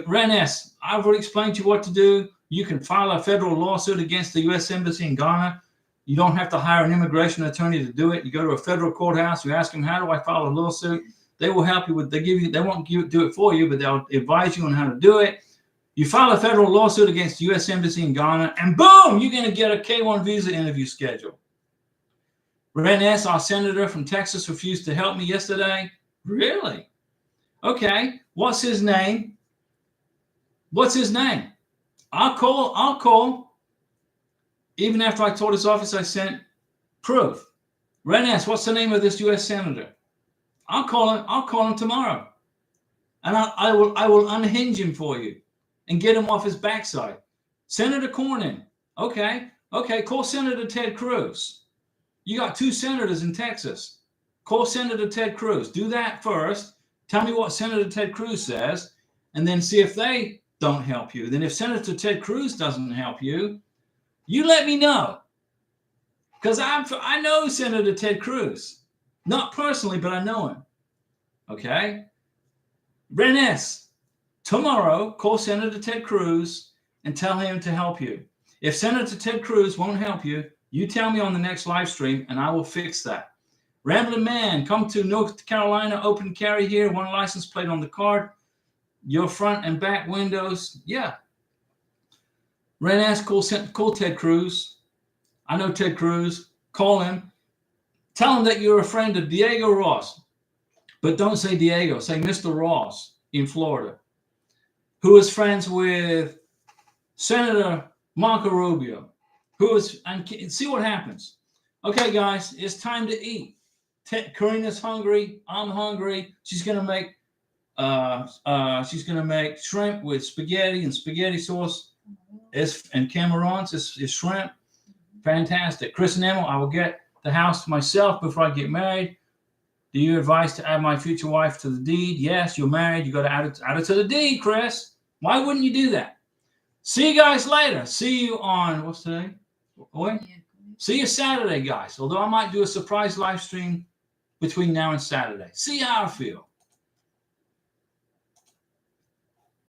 Ren S, I've already explained to you what to do. You can file a federal lawsuit against the U.S. embassy in Ghana. You don't have to hire an immigration attorney to do it. You go to a federal courthouse. You ask them, how do I file a lawsuit? They will help you with. They won't do it for you, but they'll advise you on how to do it. You file a federal lawsuit against the U.S. embassy in Ghana, and boom, you're going to get a K-1 visa interview scheduled. Ren S, our senator from Texas, refused to help me yesterday. Really? Okay. What's his name? What's his name? I'll call. Even after I told his office I sent proof. Ren S, what's the name of this U.S. senator? I'll call him tomorrow. And I will unhinge him for you and get him off his backside. Senator Cornyn. Okay. Call Senator Ted Cruz. You got 2 senators in Texas. Call Senator Ted Cruz. Do that first. Tell me what Senator Ted Cruz says, and then see if they don't help you. Then if Senator Ted Cruz doesn't help you, you let me know. Because I know Senator Ted Cruz. Not personally, but I know him. Okay? Ren S, tomorrow, call Senator Ted Cruz and tell him to help you. If Senator Ted Cruz won't help you, you tell me on the next live stream, and I will fix that. Rambling Man, come to North Carolina, open carry here, 1 license plate on the card. Your front and back windows, yeah. Ren S, call Ted Cruz. I know Ted Cruz. Call him. Tell him that you're a friend of Diego Ross. But don't say Diego. Say Mr. Ross in Florida, who is friends with Senator Marco Rubio, and see what happens. Okay, guys, it's time to eat. Karina's hungry. I'm hungry. She's gonna make shrimp with spaghetti and spaghetti sauce. And Cameron's is shrimp. Fantastic. Chris and Emma, I will get the house myself before I get married. Do you advise to add my future wife to the deed? Yes, you're married. You got to add it to the deed, Chris. Why wouldn't you do that? See you guys later. See you on, what's today? What? See you Saturday, guys. Although I might do a surprise live stream between now and Saturday. See how I feel.